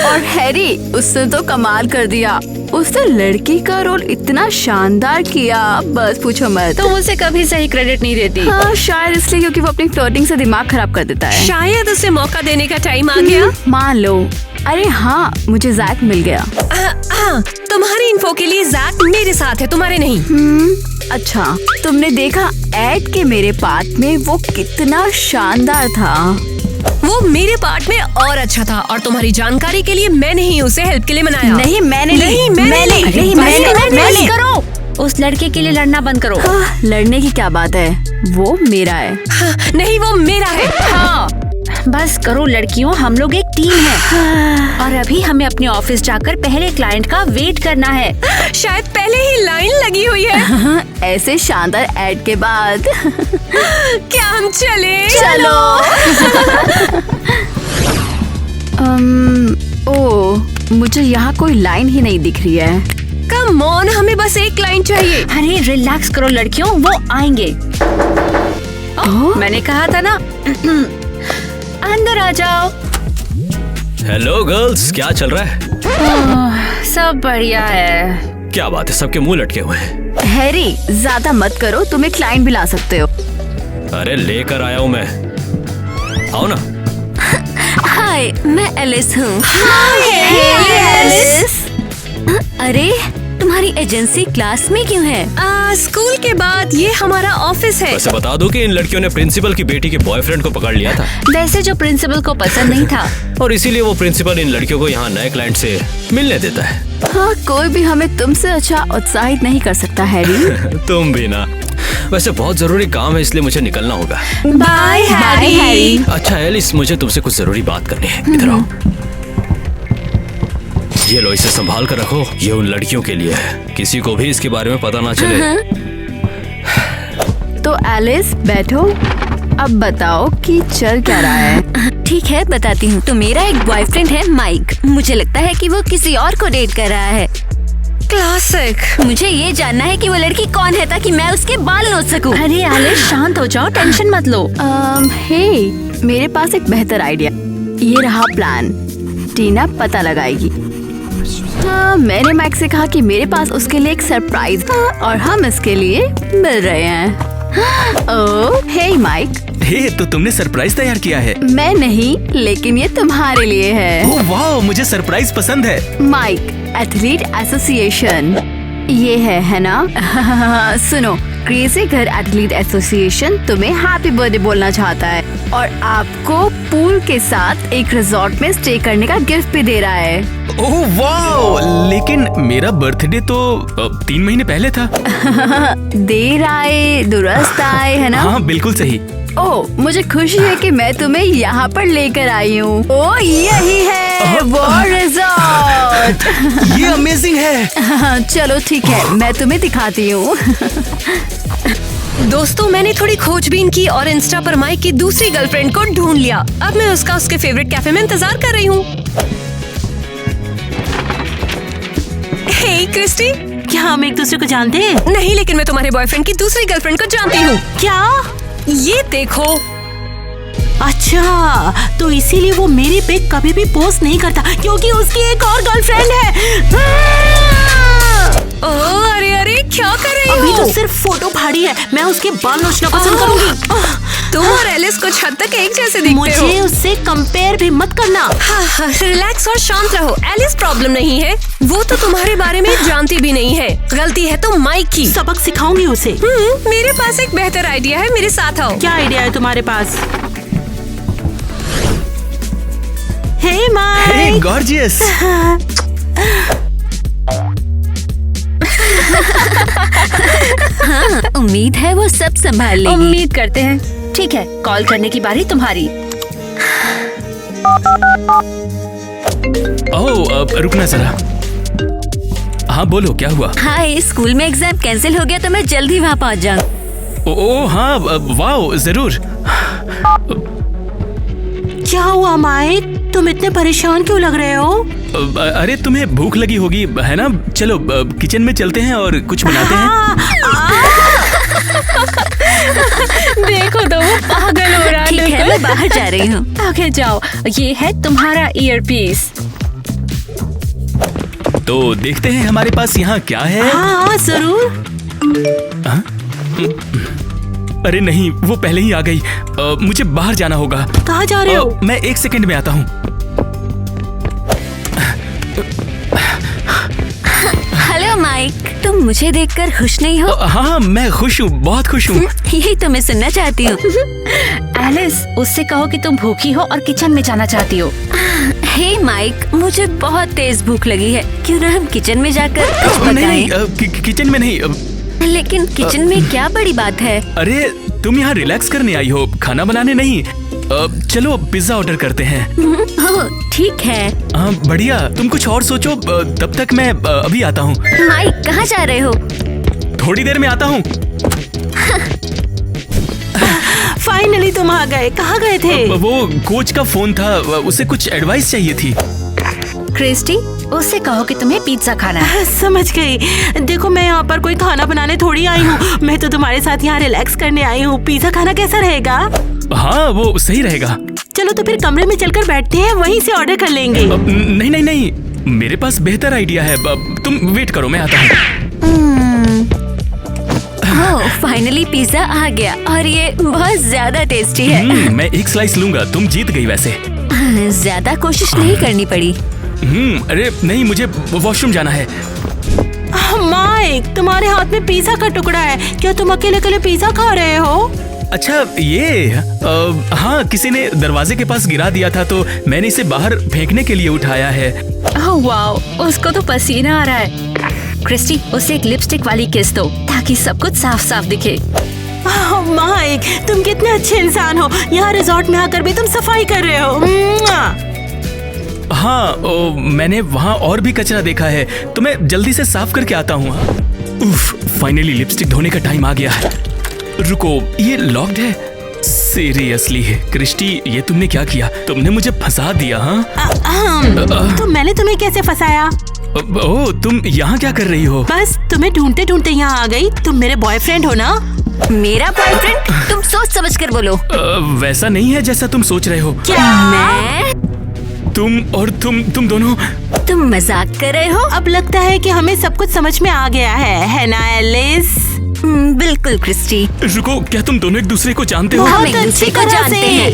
और हैरी, उसने तो कमाल कर दिया। उसने लड़की का रोल इतना शानदार किया, बस पूछो मत। तो मुझे कभी सही क्रेडिट नहीं देती। हाँ, शायद इसलिए क्योंकि वो अपनी फ्लर्टिंग से दिमाग खराब कर देता है। शायद उसे मौका देने का टाइम आ गया। मान लो। अरे हाँ, मुझे जैक मिल गया। तुम्हारी इन्फो के लिए जैक मेरे साथ है, तुम्हारे नहीं। अच्छा, तुमने देखा ऐड के मेरे पार्ट में वो कितना शानदार था? वो मेरे पार्ट में और अच्छा था, और तुम्हारी जानकारी के लिए मैंने ही उसे हेल्प के लिए मनाया। नहीं, मैंने करो। उस लड़के के लिए लड़ना बंद करो। हाँ, लड़ने की क्या बात है, वो मेरा है। हाँ, नहीं, वो मेरा है। हाँ, बस करो लड़कियों, हम लोग एक टीम है। और अभी हमें अपने ऑफिस जाकर पहले क्लाइंट का वेट करना है। शायद पहले ही लाइन लगी हुई है। ऐसे शानदार ऐड के बाद क्या हम चले? चलो। ओह, मुझे यहाँ कोई लाइन ही नहीं दिख रही है। कम ऑन, हमें बस एक लाइन चाहिए। अरे रिलैक्स करो लड़कियों, वो आएंगे। मैंने कहा था ना। अंदर आ जाओ। हेलो गर्ल्स, क्या चल रहा है? सब बढ़िया है। क्या बात है, सबके मुंह लटके हुए हैं। हैरी, ज्यादा मत करो, तुम एक क्लाइंट भी ला सकते हो। अरे लेकर आया हूँ मैं, आओ ना। हाय, मैं एलिस हूँ। एलिस। अरे, तुम्हारी एजेंसी क्लास में क्यों है? स्कूल के बाद ये हमारा ऑफिस है। वैसे बता दो कि इन लड़कियों ने प्रिंसिपल की बेटी के बॉयफ्रेंड को पकड़ लिया था। वैसे जो प्रिंसिपल को पसंद नहीं था, और इसीलिए वो प्रिंसिपल इन लड़कियों को यहाँ नए क्लाइंट से मिलने देता है। हाँ, कोई भी हमें तुमसे अच्छा उत्साहित नहीं कर सकता हैरी। तुम भी ना। वैसे बहुत जरूरी काम है, इसलिए मुझे निकलना होगा। Bye Harry. अच्छा एलिस, मुझे तुमसे कुछ जरूरी बात करनी है। इधर आओ। ये लो, इसे संभाल कर रखो। ये उन लड़कियों के लिए है, किसी को भी इसके बारे में पता ना चले। तो एलिस, बैठो। अब बताओ कि चल क्या रहा है। ठीक है बताती हूँ। तो मेरा एक बॉयफ्रेंड है माइक। मुझे लगता है कि वो किसी और को डेट कर रहा है। क्लासिक। मुझे ये जानना है कि वो लड़की कौन है ताकि मैं उसके बाल नोच सकूं। अरे एलिस शांत हो जाओ, टेंशन मत लो। हे, मेरे पास एक बेहतर आइडिया। ये रहा प्लान। टीना पता लगाएगी। मैंने माइक से कहा कि मेरे पास उसके लिए एक सरप्राइज है और हम इसके लिए मिल रहे हैं। ओह, हे माइक। हे, तो तुमने सरप्राइज तैयार किया है? मैं नहीं, लेकिन ये तुम्हारे लिए है। ओह वाह, मुझे सरप्राइज पसंद है। माइक, एथलीट एसोसिएशन ये है ना? सुनो, क्रेजी घर एथलीट एसोसिएशन तुम्हें हैप्पी बर्थडे बोलना चाहता है और आपको पूल के साथ एक रिजॉर्ट में स्टे करने का गिफ्ट भी दे रहा है। ओह वाह, लेकिन मेरा बर्थडे तो 3 महीने पहले था। देर आए दुरुस्त आए, है ना? हाँ बिल्कुल सही। ओह, मुझे खुशी है कि मैं तुम्हें यहाँ पर लेकर आई हूँ। ओह, यही है वो रिजॉर्ट। ये अमेजिंग है। चलो ठीक है, मैं तुम्हें दिखाती हूँ। दोस्तों, मैंने थोड़ी खोजबीन की और इंस्टा पर माइक की दूसरी गर्लफ्रेंड को ढूंढ लिया। अब मैं उसके फेवरेट कैफे में इंतजार कर रही हूँ। हे क्रिस्टी, क्या हम एक दूसरे को जानते हैं? नहीं, लेकिन मैं तुम्हारे बॉयफ्रेंड की दूसरी गर्लफ्रेंड को जानती हूँ। क्या? ये देखो। अच्छा, तो इसीलिए वो मेरी पिक कभी भी पोस्ट नहीं करता क्योंकि उसकी एक और गर्लफ्रेंड है। ओह, अरे अरे, क्या कर रही हो? अभी तो सिर्फ फोटो फाड़ी है। मैं उसके बाल नोचना पसंद करूंगी। तुम और एलिस कुछ हद तक एक जैसे दिखते हो। मुझे उससे कंपेयर भी मत करना। हाँ, रिलैक्स और शांत रहो। एलिस प्रॉब्लम नहीं है, वो तो तुम्हारे बारे में जानती भी नहीं है। गलती है तो माइक की। सबक सिखाऊंगी उसे। मेरे पास एक बेहतर आइडिया है, मेरे साथ आओ। क्या आइडिया है तुम्हारे पास? हे माइक। हे गॉर्जियस। हाँ, उम्मीद है वो सब संभाल लेगी। उम्मीद करते हैं। ठीक है, कॉल करने की बारी तुम्हारी। ओह, रुकना जरा। हाँ बोलो, क्या हुआ? हाँ, स्कूल में एग्जाम कैंसिल हो गया तो मैं जल्दी वहाँ पहुँच जाऊँ। ओह हाँ, वाह जरूर। क्या हुआ माइक? तुम इतने परेशान क्यों लग रहे हो? अरे तुम्हें भूख लगी होगी, है ना? चलो किचन में चलते हैं और कुछ बनाते हैं। देखो तो वो पागल हो रहा है। ठीक है, मैं बाहर जा रही हूँ। आगे जाओ, ये है तुम्हारा ईयरपीस। तो देखते हैं हमारे पास यहाँ क्या है। हाँ जरूर। अरे नहीं, वो पहले ही आ गई। मुझे बाहर जाना होगा। कहाँ जा रहे हो? मैं 1 सेकंड में आता हूँ। हेलो माइक, तुम मुझे देखकर खुश नहीं हो? हाँ, मैं खुश हूँ, बहुत खुश हूँ। यही तो मैं सुनना चाहती हूँ। एलिस, उससे कहो कि तुम भूखी हो और किचन में जाना चाहती हो। हे माइक, मुझे बहुत तेज भूख लगी है। क्यों ना हम किचन में जाकर कुछ पकाएं? नहीं, किचन में नहीं। लेकिन किचन में क्या बड़ी बात है? अरे तुम यहाँ रिलैक्स करने आई हो, खाना बनाने नहीं। चलो पिज्जा ऑर्डर करते हैं। ठीक है। हाँ बढ़िया, तुम कुछ और सोचो, तब तक मैं अभी आता हूँ। माइक, कहाँ जा रहे हो? थोड़ी देर में आता हूँ। फाइनली तुम आ गए। कहाँ गए थे? वो कोच का फोन था, उसे कुछ एडवाइस चाहिए थी। क्रिस्टी, उससे कहो कि तुम्हें पिज्जा खाना है। समझ गई। देखो, मैं यहाँ पर कोई खाना बनाने थोड़ी आई हूँ। मैं तो तुम्हारे साथ यहाँ रिलैक्स करने आई हूँ। पिज्जा खाना कैसा रहेगा? हाँ वो सही रहेगा। चलो तो फिर कमरे में चलकर बैठते हैं, वहीं से ऑर्डर कर लेंगे। नहीं नहीं नहीं, मेरे पास बेहतर आइडिया है। तुम वेट करो, मैं आता हूँ। फाइनली पिज्जा आ गया और ये बहुत ज्यादा टेस्टी है। मैं एक स्लाइस लूंगा। तुम जीत गई वैसे। ज्यादा कोशिश नहीं करनी पड़ी। अरे नहीं, मुझे वॉशरूम जाना है। माइक, तुम्हारे हाथ में पिज्जा का टुकड़ा है। क्या तुम अकेले अकेले पिज्जा खा रहे हो? अच्छा ये हाँ, किसी ने दरवाजे के पास गिरा दिया था तो मैंने इसे बाहर फेंकने के लिए उठाया है। ओह वाओ, उसको तो पसीना आ रहा है। क्रिस्टी, उसे एक लिपस्टिक वाली किस दो ताकि सब कुछ साफ साफ दिखे। माइक, तुम कितने अच्छे इंसान हो। यहाँ रिजॉर्ट में आकर भी तुम सफाई कर रहे हो। हाँ, मैंने वहाँ और भी कचरा देखा है, तो मैं जल्दी से साफ करके आता हूँ। फाइनली लिपस्टिक धोने का टाइम आ गया है। रुको, ये लॉक्ड है। सीरियसली क्रिस्टी, ये तुमने क्या किया? तुमने मुझे फंसा दिया। हाँ तो मैंने तुम्हें कैसे फंसाया? ओ, तुम यहाँ क्या कर रही हो? बस तुम्हें ढूंढते ढूंढते यहाँ आ गई। तुम मेरे बॉयफ्रेंड हो ना? मेरा बॉयफ्रेंड? तुम सोच समझ कर बोलो। वैसा नहीं है जैसा तुम सोच रहे हो। क्या? मैं? तुम दोनों? तुम मजाक कर रहे हो? अब लगता है कि हमें सब कुछ समझ में आ गया है ना एलिस? बिल्कुल क्रिस्टी। रुको, क्या तुम दोनों एक दूसरे को जानते हो? हम एक दूसरे को जानते हैं।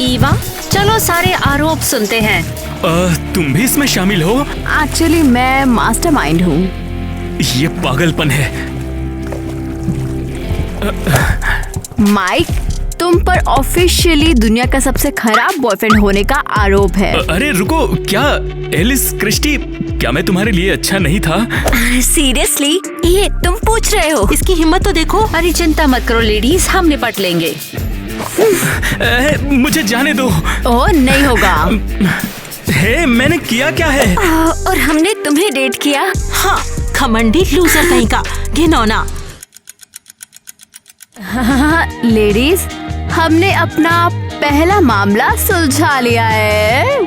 ईवा, चलो सारे आरोप सुनते हैं। तुम भी इसमें शामिल हो? एक्चुअली मैं मास्टरमाइंड हूँ। ये पागलपन है। माइक, तुम पर ऑफिशियली दुनिया का सबसे खराब बॉयफ्रेंड होने का आरोप है। अरे रुको, क्या एलिस, क्रिस्टी, क्या मैं तुम्हारे लिए अच्छा नहीं था? सीरियसली? ये तुम पूछ रहे हो? इसकी हिम्मत तो देखो। अरे चिंता मत करो लेडीज, हम निपट लेंगे। मुझे जाने दो। ओ नहीं होगा। हे, मैंने किया क्या है? और हमने तुम्हें डेट किया? हाँ, घमंडी लूजर कहीं का, घिनौना। लेडीज, हमने अपना पहला मामला सुलझा लिया है।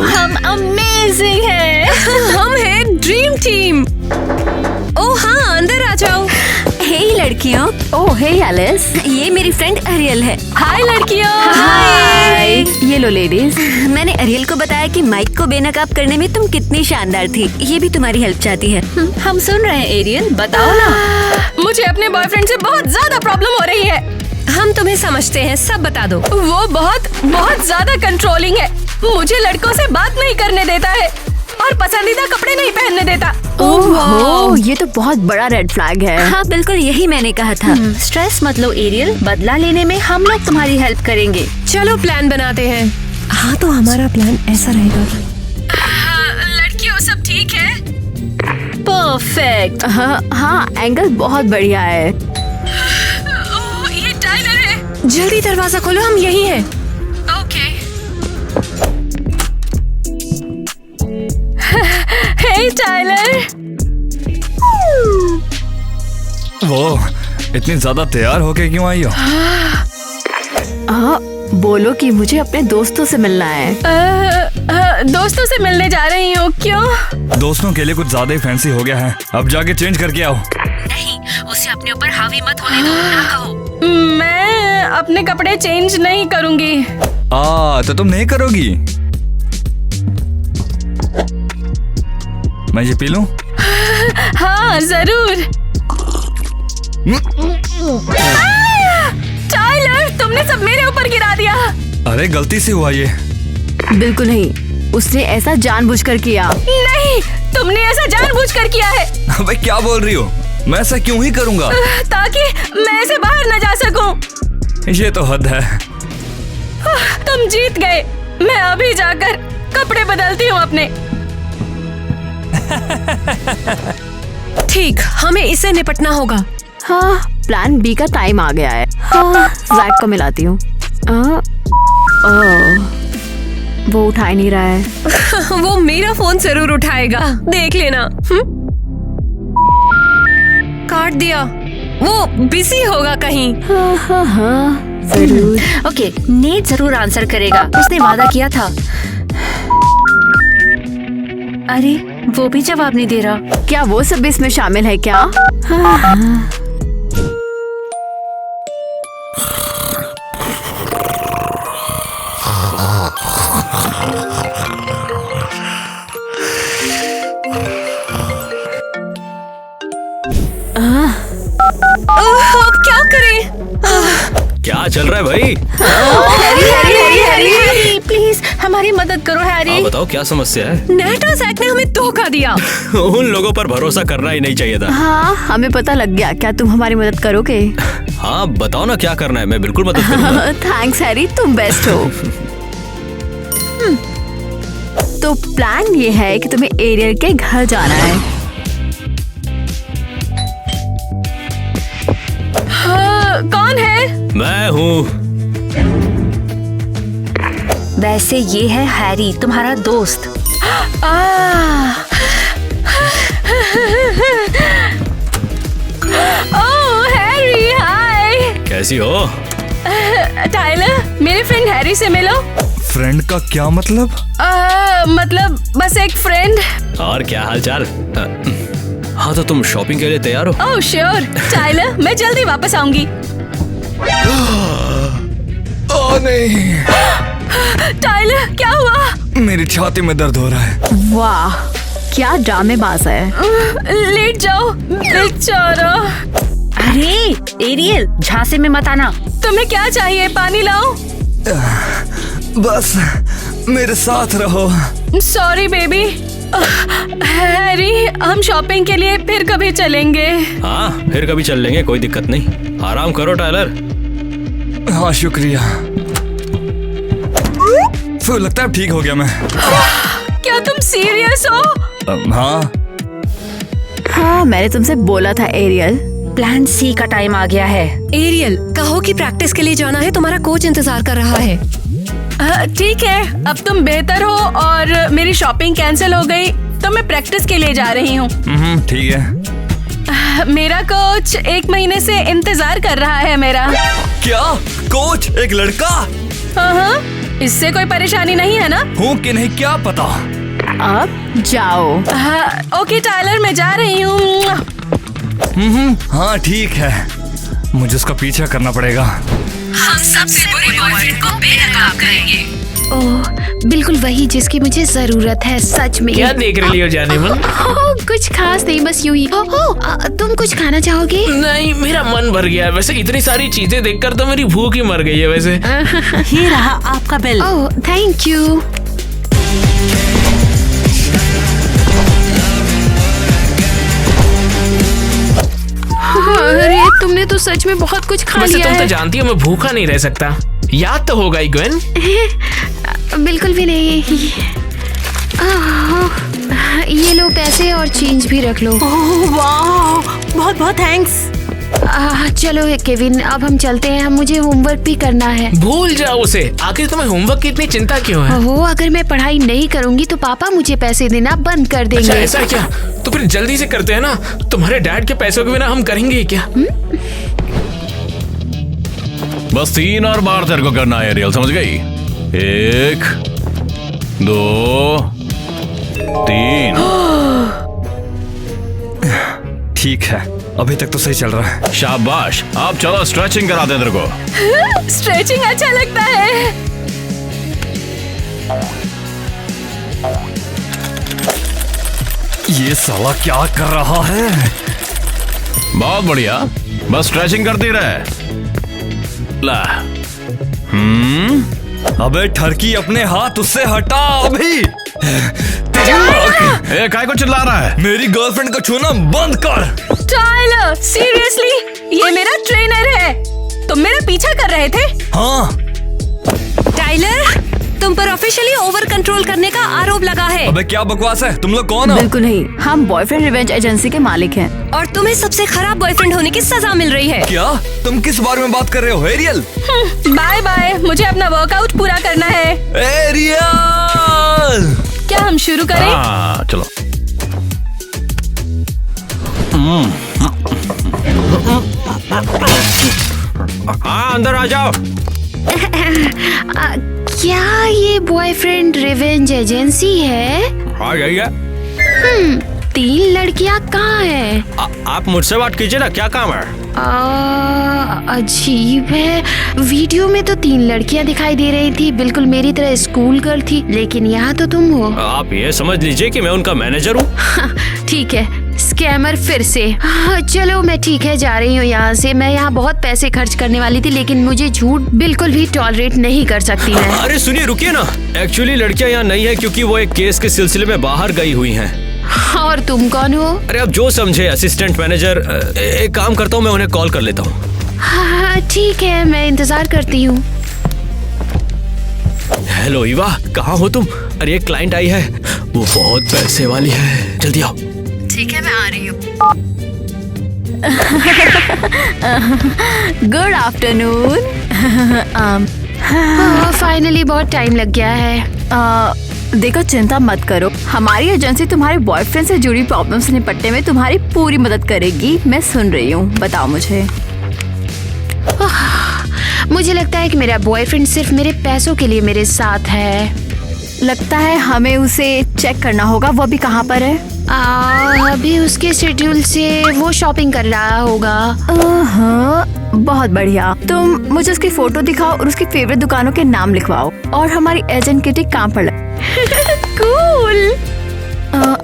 हम अमेजिंग हैं। हम हैं ड्रीम टीम। ओह हाँ, अंदर आ जाओ। हे लड़कियों। ओह हे एलिस, ये मेरी फ्रेंड अरियल है। हाय लड़कियों। हाय। ये लो लेडीज। मैंने अरियल को बताया कि माइक को बेनकाब करने में तुम कितनी शानदार थी। ये भी तुम्हारी हेल्प चाहती है। हम सुन रहे हैं एरियल, बताओ ना। मुझे अपने बॉयफ्रेंड से बहुत ज्यादा प्रॉब्लम हो रही है। हम तुम्हें समझते हैं, सब बता दो। वो बहुत ज्यादा कंट्रोलिंग है। मुझे लड़कों से बात नहीं करने देता है और पसंदीदा कपड़े नहीं पहनने देता। ओह, ये तो बहुत बड़ा रेड फ्लैग है। हाँ बिल्कुल, यही मैंने कहा था। स्ट्रेस मत लो एरियल, बदला लेने में हम लोग तुम्हारी हेल्प करेंगे। चलो प्लान बनाते हैं। हाँ तो हमारा प्लान ऐसा रहेगा। लड़कियों सब ठीक है? परफेक्ट। हाँ, एंगल बहुत बढ़िया है। ये टाइलर है। जल्दी दरवाजा खोलो, हम यही हैं। ओके। हे टाइलर। वो इतनी ज्यादा तैयार होके क्यों आई हो? बोलो कि मुझे अपने दोस्तों से मिलना है। दोस्तों से मिलने जा रही हूँ। क्यों? दोस्तों के लिए कुछ ज्यादा ही फैंसी हो गया है। अब जाके चेंज करके आओ। नहीं, उसे अपने ऊपर हावी मत होने दो, ना कहो। मैं अपने कपड़े चेंज नहीं करूँगी। तो तुम नहीं करोगी? मैं ये पी लूं? हाँ जरूर। टाइलर, तुमने सब मेरे ऊपर गिरा दिया। अरे गलती से हुआ ये। बिल्कुल नहीं, उसने ऐसा जानबूझकर किया। नहीं, तुमने ऐसा जानबूझकर किया है। अबे क्या बोल रही हो? मैं ऐसा क्यों ही करूंगा? ताकि मैं ऐसे बाहर न जा सकूं। ये तो हद है। तुम जीत गए। मैं अभी जाकर कपड़े बदलती हूँ अपने। ठीक, हमें इससे निपटना होगा। हाँ, प्लान बी का टाइम आ गया है। हाँ, जैक को मिलाती हूँ। वो उठा ही नहीं रहा है। वो मेरा फोन जरूर उठाएगा, देख लेना। काट दिया। वो बिजी होगा कहीं। हाँ, जरूर। ओके, नेट जरूर आंसर करेगा, उसने वादा किया था। अरे वो भी जवाब नहीं दे रहा। क्या वो सब इसमें शामिल है क्या? क्या करें? क्या चल रहा है भाई? हैरी, प्लीज हमारी मदद करो हैरी। हाँ बताओ, क्या समस्या है? नेट और जैक ने हमें धोखा दिया। उन लोगों पर भरोसा करना ही नहीं चाहिए था। हाँ, हमें पता लग गया। क्या तुम हमारी मदद करोगे? हाँ बताओ ना, क्या करना है, मैं बिल्कुल मदद करूंगा। थैंक्स हैरी, तुम बेस्ट हो। तो प्लान ये है कि तुम्हें एरियल के घर जाना है। कौन है? मैं हूँ। वैसे ये है हैरी, तुम्हारा दोस्त। ओह हैरी, हाय। कैसी हो? टाइलर, मेरे फ्रेंड हैरी से मिलो। फ्रेंड का क्या मतलब? मतलब बस एक फ्रेंड। और क्या हाल चाल? हाँ तो तुम शॉपिंग के लिए तैयार हो? ओह श्योर टाइलर, मैं जल्दी वापस आऊंगी। ओह नहीं। टाइलर क्या हुआ? मेरी छाती में दर्द हो रहा है। वाह, क्या ड्रामेबाज है। लेट जाओ बेचारा। अरे एरियल, झांसे में मत आना। तुम्हें क्या चाहिए? पानी लाओ? बस मेरे साथ रहो। Sorry baby. हैरी, हम शॉपिंग के लिए फिर कभी चलेंगे। हाँ फिर कभी चल लेंगे, कोई दिक्कत नहीं। आराम करो टाइलर। हाँ शुक्रिया। फिर लगता है ठीक हो गया मैं। क्या तुम सीरियस हो? हाँ हाँ, मैंने तुमसे बोला था एरियल। प्लान सी का टाइम आ गया है। एरियल, कहो कि प्रैक्टिस के लिए जाना है, तुम्हारा कोच इंतजार कर रहा है। ठीक है, अब तुम बेहतर हो और मेरी शॉपिंग कैंसिल हो गई तो मैं प्रैक्टिस के लिए जा रही हूँ। ठीक है। मेरा कोच 1 महीने से इंतजार कर रहा है मेरा। क्या? कोच एक लड़का? हाँ, इससे कोई परेशानी नहीं है ना? हूँ कि नहीं क्या पता। अब जाओ। ओके टाइलर, मैं जा रही हूँ। हाँ ठीक है, मुझे उसका पीछा करना पड़ेगा। हम सबसे बुरे बॉयफ्रेंड को बेनकाब करेंगे। ओह, बिल्कुल वही जिसकी मुझे जरूरत है, सच में। क्या देख रही हो जाने मन? कुछ खास नहीं, बस यूं ही। तुम कुछ खाना चाहोगे? नहीं, मेरा मन भर गया है। वैसे इतनी सारी चीजें देखकर तो मेरी भूख ही मर गई है वैसे। ये रहा आपका बिल। Oh thank you. अरे तुमने तो सच में बहुत कुछ खा वैसे लिया तुम है। तो जानती हो मैं भूखा नहीं रह सकता। याद तो होगा ही ग्वेन। बिल्कुल भी नहीं। ये लो पैसे और चेंज भी रख लो। ओह वाह, बहुत बहुत थैंक्स। चलो केविन, अब हम चलते हैं। मुझे होमवर्क भी करना है। भूल जाओ उसे। आखिर तुम्हें होमवर्क की इतनी चिंता क्यों है? ओहो, अगर मैं पढ़ाई नहीं करूंगी तो पापा मुझे पैसे देना बंद कर देंगे। अच्छा ऐसा क्या? तो फिर जल्दी से करते हैं ना। तुम्हारे डैड के पैसों के बिना हम करेंगे ही क्या? बस 3 और बार तेरे को करना है एरियल, समझ गई? 1 2 3। ठीक है, अभी तक तो सही चल रहा है। शाबाश, आप चलो स्ट्रेचिंग करा दे तेरे को। स्ट्रेचिंग अच्छा लगता है। ये साला क्या कर रहा है? बहुत बढ़िया, बस स्ट्रेचिंग करती रहे। ला। अबे ठरकी, अपने हाथ उससे हटा अभी। काय को चिल्ला रहा है? मेरी गर्लफ्रेंड को छूना बंद कर। टाइलर सीरियसली, ये मेरा ट्रेनर है। तुम मेरा पीछा कर रहे थे? हाँ। टाइलर, तुम पर ऑफिशियली ओवर कंट्रोल करने का आरोप लगा है। अबे क्या बकवास है? तुम लोग कौन हो? बिल्कुल नहीं, हम बॉयफ्रेंड रिवेंज एजेंसी के मालिक हैं और तुम्हें सबसे खराब बॉयफ्रेंड होने की सजा मिल रही है। क्या? तुम किस बारे में बात कर रहे हो एरियल? बाय बाय, मुझे अपना वर्कआउट पूरा करना है। एरियल! क्या हम शुरू करें? हाँ चलो। हाँ अंदर आ जाओ। क्या ये बॉयफ्रेंड रिवेंज एजेंसी है? हाँ यही है। 3 लड़कियां कहाँ हैं? आप मुझसे बात कीजिए ना, क्या काम है? अजीब है। वीडियो में तो 3 लड़कियां दिखाई दे रही थी, बिल्कुल मेरी तरह स्कूल गर्ल थी, लेकिन यहाँ तो तुम हो। आप ये समझ लीजिए कि मैं उनका मैनेजर हूँ। ठीक है, स्कैमर फिर से। चलो मैं ठीक है जा रही हूँ यहाँ से। मैं यहाँ बहुत पैसे खर्च करने वाली थी, लेकिन मुझे झूठ बिल्कुल भी टॉलरेट नहीं कर सकती मैं। अरे सुनिए, रुकिए ना। एक्चुअली लड़कियाँ यहाँ नहीं है क्योंकि वो एक केस के सिलसिले में बाहर गई हुई हैं। और तुम कौन हो? अरे आप जो समझे, असिस्टेंट मैनेजर। एक काम करता हूँ, मैं उन्हें कॉल कर लेता हूँ। हाँ ठीक है, मैं इंतजार करती हूँ। हेलो ईवा, कहाँ हो तुम? अरे एक क्लाइंट आई है, वो बहुत पैसे वाली है, जल्दी आओ। ठीक है, मैं आ रही हूँ। Good afternoon. फाइनली बहुत टाइम लग गया है। देखो चिंता मत करो, हमारी एजेंसी तुम्हारे बॉयफ्रेंड से जुड़ी प्रॉब्लम से निपटने में तुम्हारी पूरी मदद करेगी। मैं सुन रही हूँ, बताओ मुझे। मुझे लगता है कि मेरा बॉयफ्रेंड सिर्फ मेरे पैसों के लिए मेरे साथ है। लगता है हमें उसे चेक करना होगा। वो अभी कहाँ पर है? अभी उसके शेड्यूल से वो शॉपिंग कर रहा होगा। बहुत बढ़िया। तुम मुझे उसकी फोटो दिखाओ और उसकी फेवरेट दुकानों के नाम लिखवाओ और हमारी एजेंट किटी काम पर कूल।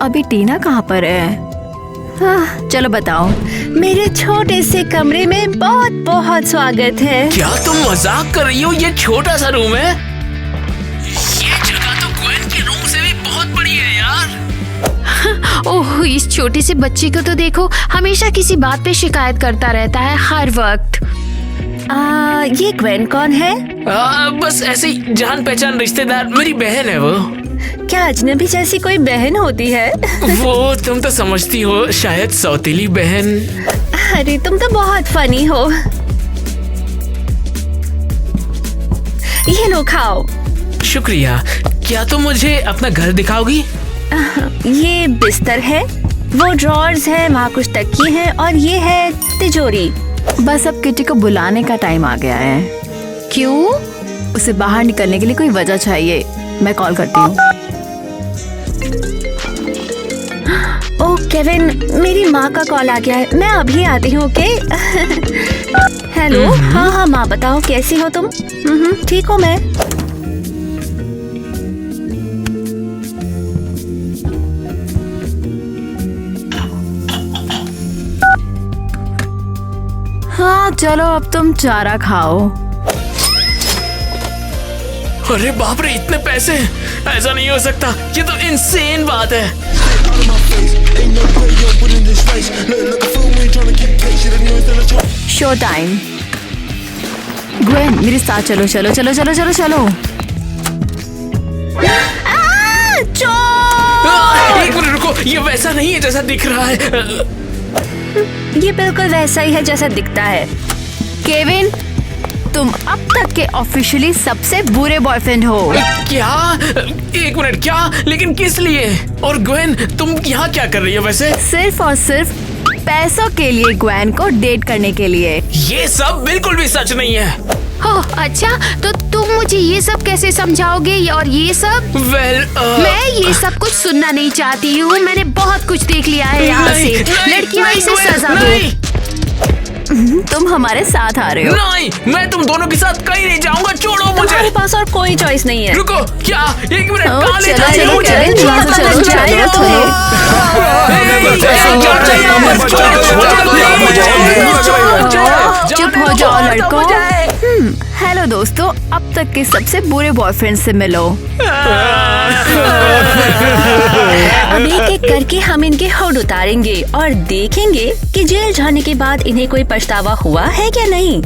अभी टीना कहाँ पर है? चलो बताओ। मेरे छोटे से कमरे में बहुत बहुत स्वागत है। क्या तुम मजाक कर रही हो? ये छोटा सा रूम है। ये जगह तो ग्वेन के रूम से भी बहुत बड़ी है यार। ओह, इस छोटे से बच्चे को तो देखो, हमेशा किसी बात पे शिकायत करता रहता है हर वक्त। ये ग्वेन कौन है? बस ऐसे ही जान पहचान रिश्तेदार, मेरी बहन है वो। क्या अजनबी जैसी कोई बहन होती है? वो तुम तो समझती हो, शायद सौतेली बहन। अरे तुम तो बहुत फनी हो। ये लो खाओ। शुक्रिया। क्या तुम मुझे अपना घर दिखाओगी? ये बिस्तर है, वो ड्रॉर्स है, वहाँ कुछ तकिए हैं और ये है तिजोरी। बस अब किटी को बुलाने का टाइम आ गया है। क्यों? उसे बाहर निकलने के लिए कोई वजह चाहिए। मैं कॉल करती हूँ। ओह केविन, मेरी माँ का कॉल आ गया है, मैं अभी आती हूँ। ओके। हेलो। हाँ माँ, बताओ कैसी हो तुम? ठीक हो मैं। हाँ चलो, अब तुम चारा खाओ। अरे बाप रे, इतने पैसे! ऐसा नहीं हो सकता, ये तो इनसेन बात है। Show time. ग्वेन मेरे साथ चलो चलो चलो चलो चलो चलो। एक मिनट रुको, ये वैसा नहीं है जैसा दिख रहा है। ये बिल्कुल वैसा ही है जैसा दिखता है। केविन, तुम अब तक के ऑफिशियली सबसे बुरे बॉयफ्रेंड हो। क्या? एक मिनट, क्या? लेकिन किस लिए? और ग्वेन, तुम यहाँ क्या कर रही हो वैसे? सिर्फ और सिर्फ पैसों के लिए, ग्वेन को डेट करने के लिए। ये सब बिल्कुल भी सच नहीं है। अच्छा, तो तुम मुझे ये सब कैसे समझाओगे? और ये सब? मैं ये सब कुछ सुनना नहीं चाहती हूँ। मैंने बहुत कुछ देख लिया है यहाँ से। लड़कियाँ इसे सजा दो। तुम हमारे साथ आ रहे हो? नहीं, मैं तुम दोनों के साथ कहीं नहीं जाऊंगा। छोड़ो मुझे। तुम्हारे पास और कोई चॉइस नहीं है। रुको, क्या? एक मिनट, कहाँ ले चलो, जा रही हो मुझे? चुप हो जाओ लड़कों। हेलो दोस्तों, अब तक के सबसे बुरे बॉयफ्रेंड से मिलो। अब एक एक करके हम इनके होड़ उतारेंगे और देखेंगे कि जेल जाने के बाद इन्हें कोई पछतावा हुआ है क्या नहीं।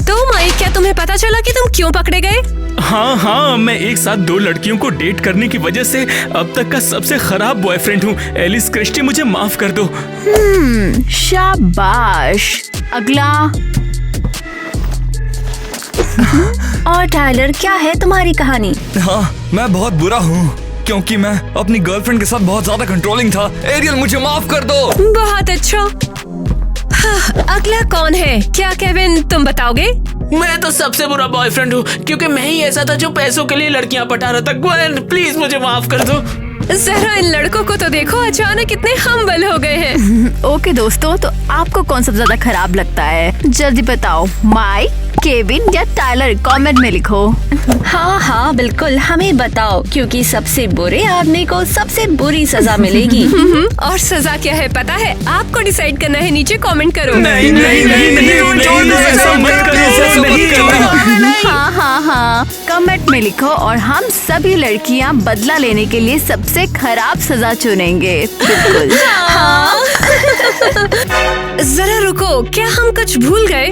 तो माइक, क्या तुम्हें पता चला कि तुम क्यों पकड़े गए? हाँ, मैं एक साथ 2 लड़कियों को डेट करने की वजह से अब तक का सबसे खराब बॉयफ्रेंड हूँ। एलिस क्रिस्टी, मुझे माफ कर दो। शाबाश। अगला। और टाइलर, क्या है तुम्हारी कहानी? हाँ, मैं बहुत बुरा हूँ क्योंकि मैं अपनी गर्लफ्रेंड के साथ बहुत ज्यादा कंट्रोलिंग था। एरियल, मुझे माफ कर दो। बहुत अच्छा। अगला कौन है? क्या केविन, तुम बताओगे? मैं तो सबसे बुरा बॉयफ्रेंड हूँ क्योंकि मैं ही ऐसा था जो पैसों के लिए लड़कियाँ पटा रहा था। ग्वेन, प्लीज मुझे माफ कर दो। जरा इन लड़कों को तो देखो, अचानक कितने हम्बल हो गए हैं। ओके दोस्तों, तो आपको कौन सबसे ज्यादा खराब लगता है? जल्दी बताओ। माइक, केविन या टाइलर? कमेंट में लिखो। हाँ बिल्कुल, हमें बताओ, क्योंकि सबसे बुरे आदमी को सबसे बुरी सजा मिलेगी। और सजा क्या है पता है? आपको डिसाइड करना है, नीचे कमेंट करो। नहीं, हाँ, कमेंट में लिखो और हम सभी लड़कियाँ बदला लेने के लिए सबसे खराब सजा चुनेंगे। बिल्कुल। हाँ। जरा रुको, क्या हम कुछ भूल गए?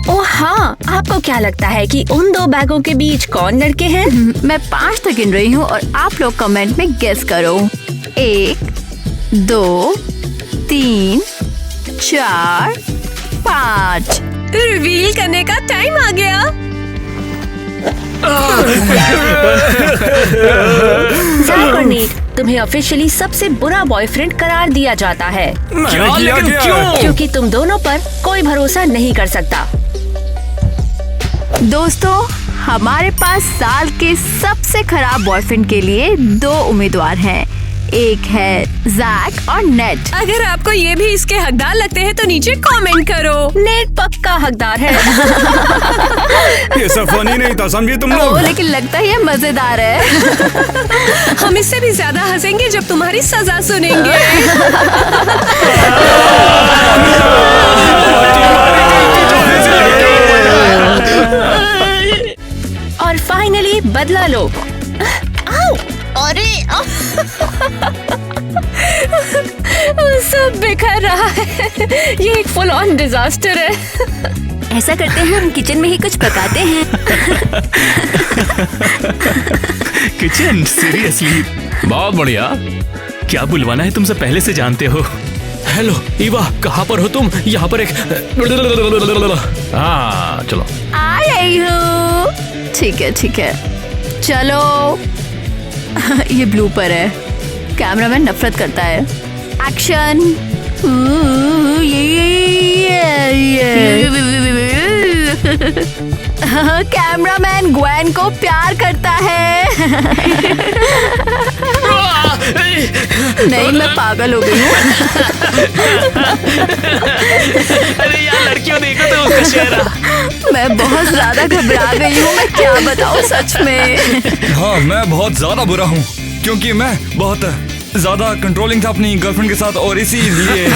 ओह हाँ, आपको क्या लगता है कि उन 2 बैगों के बीच कौन लड़के हैं? मैं 5 तक गिन रही हूँ और आप लोग कमेंट में गेस करो। 1 2 3 4 5। रिवील करने का टाइम आ गया। ज़ैक और नेट, तुम्हें ऑफिशियली सबसे बुरा बॉयफ्रेंड करार दिया जाता है। क्या? लेकिन क्यों? क्योंकि तुम दोनों पर कोई भरोसा नहीं कर सकता। दोस्तों, हमारे पास साल के सबसे खराब बॉयफ्रेंड के लिए 2 उम्मीदवार हैं। एक है जैक और नेट। अगर आपको ये भी इसके हकदार लगते हैं तो नीचे कमेंट करो। नेट पक्का हकदार है। ये सब फनी नहीं था, समझी तुम लोग? लेकिन लगता है ये मजेदार है। हम इससे भी ज्यादा हंसेंगे जब तुम्हारी सजा सुनेंगे। और फाइनली बदला लो। अरे सब बिखर रहा है। ये एक फुल ऑन डिजास्टर है। ऐसा करते हैं, हम किचन में ही कुछ पकाते हैं। किचन? सीरियसली? बहुत बढ़िया। क्या बुलवाना है तुमसे पहले से जानते हो। हेलो ईवा, कहाँ पर हो तुम? यहाँ पर एक हाँ चलो। आ रही हूँ। ठीक है चलो। ये ब्लूपर है। कैमरामैन नफरत करता है। एक्शन। कैमरामैन ग्वेन को प्यार करता है। नहीं, मैं पागल हो गई हूँ। अरे यार, लड़कियों देखो तो उसका चेहरा। मैं बहुत ज्यादा घबरा गई हूँ। मैं क्या बताऊँ सच में। हाँ, मैं बहुत ज्यादा बुरा हूँ क्योंकि मैं बहुत ज्यादा कंट्रोलिंग था अपनी गर्लफ्रेंड के साथ और इसीलिए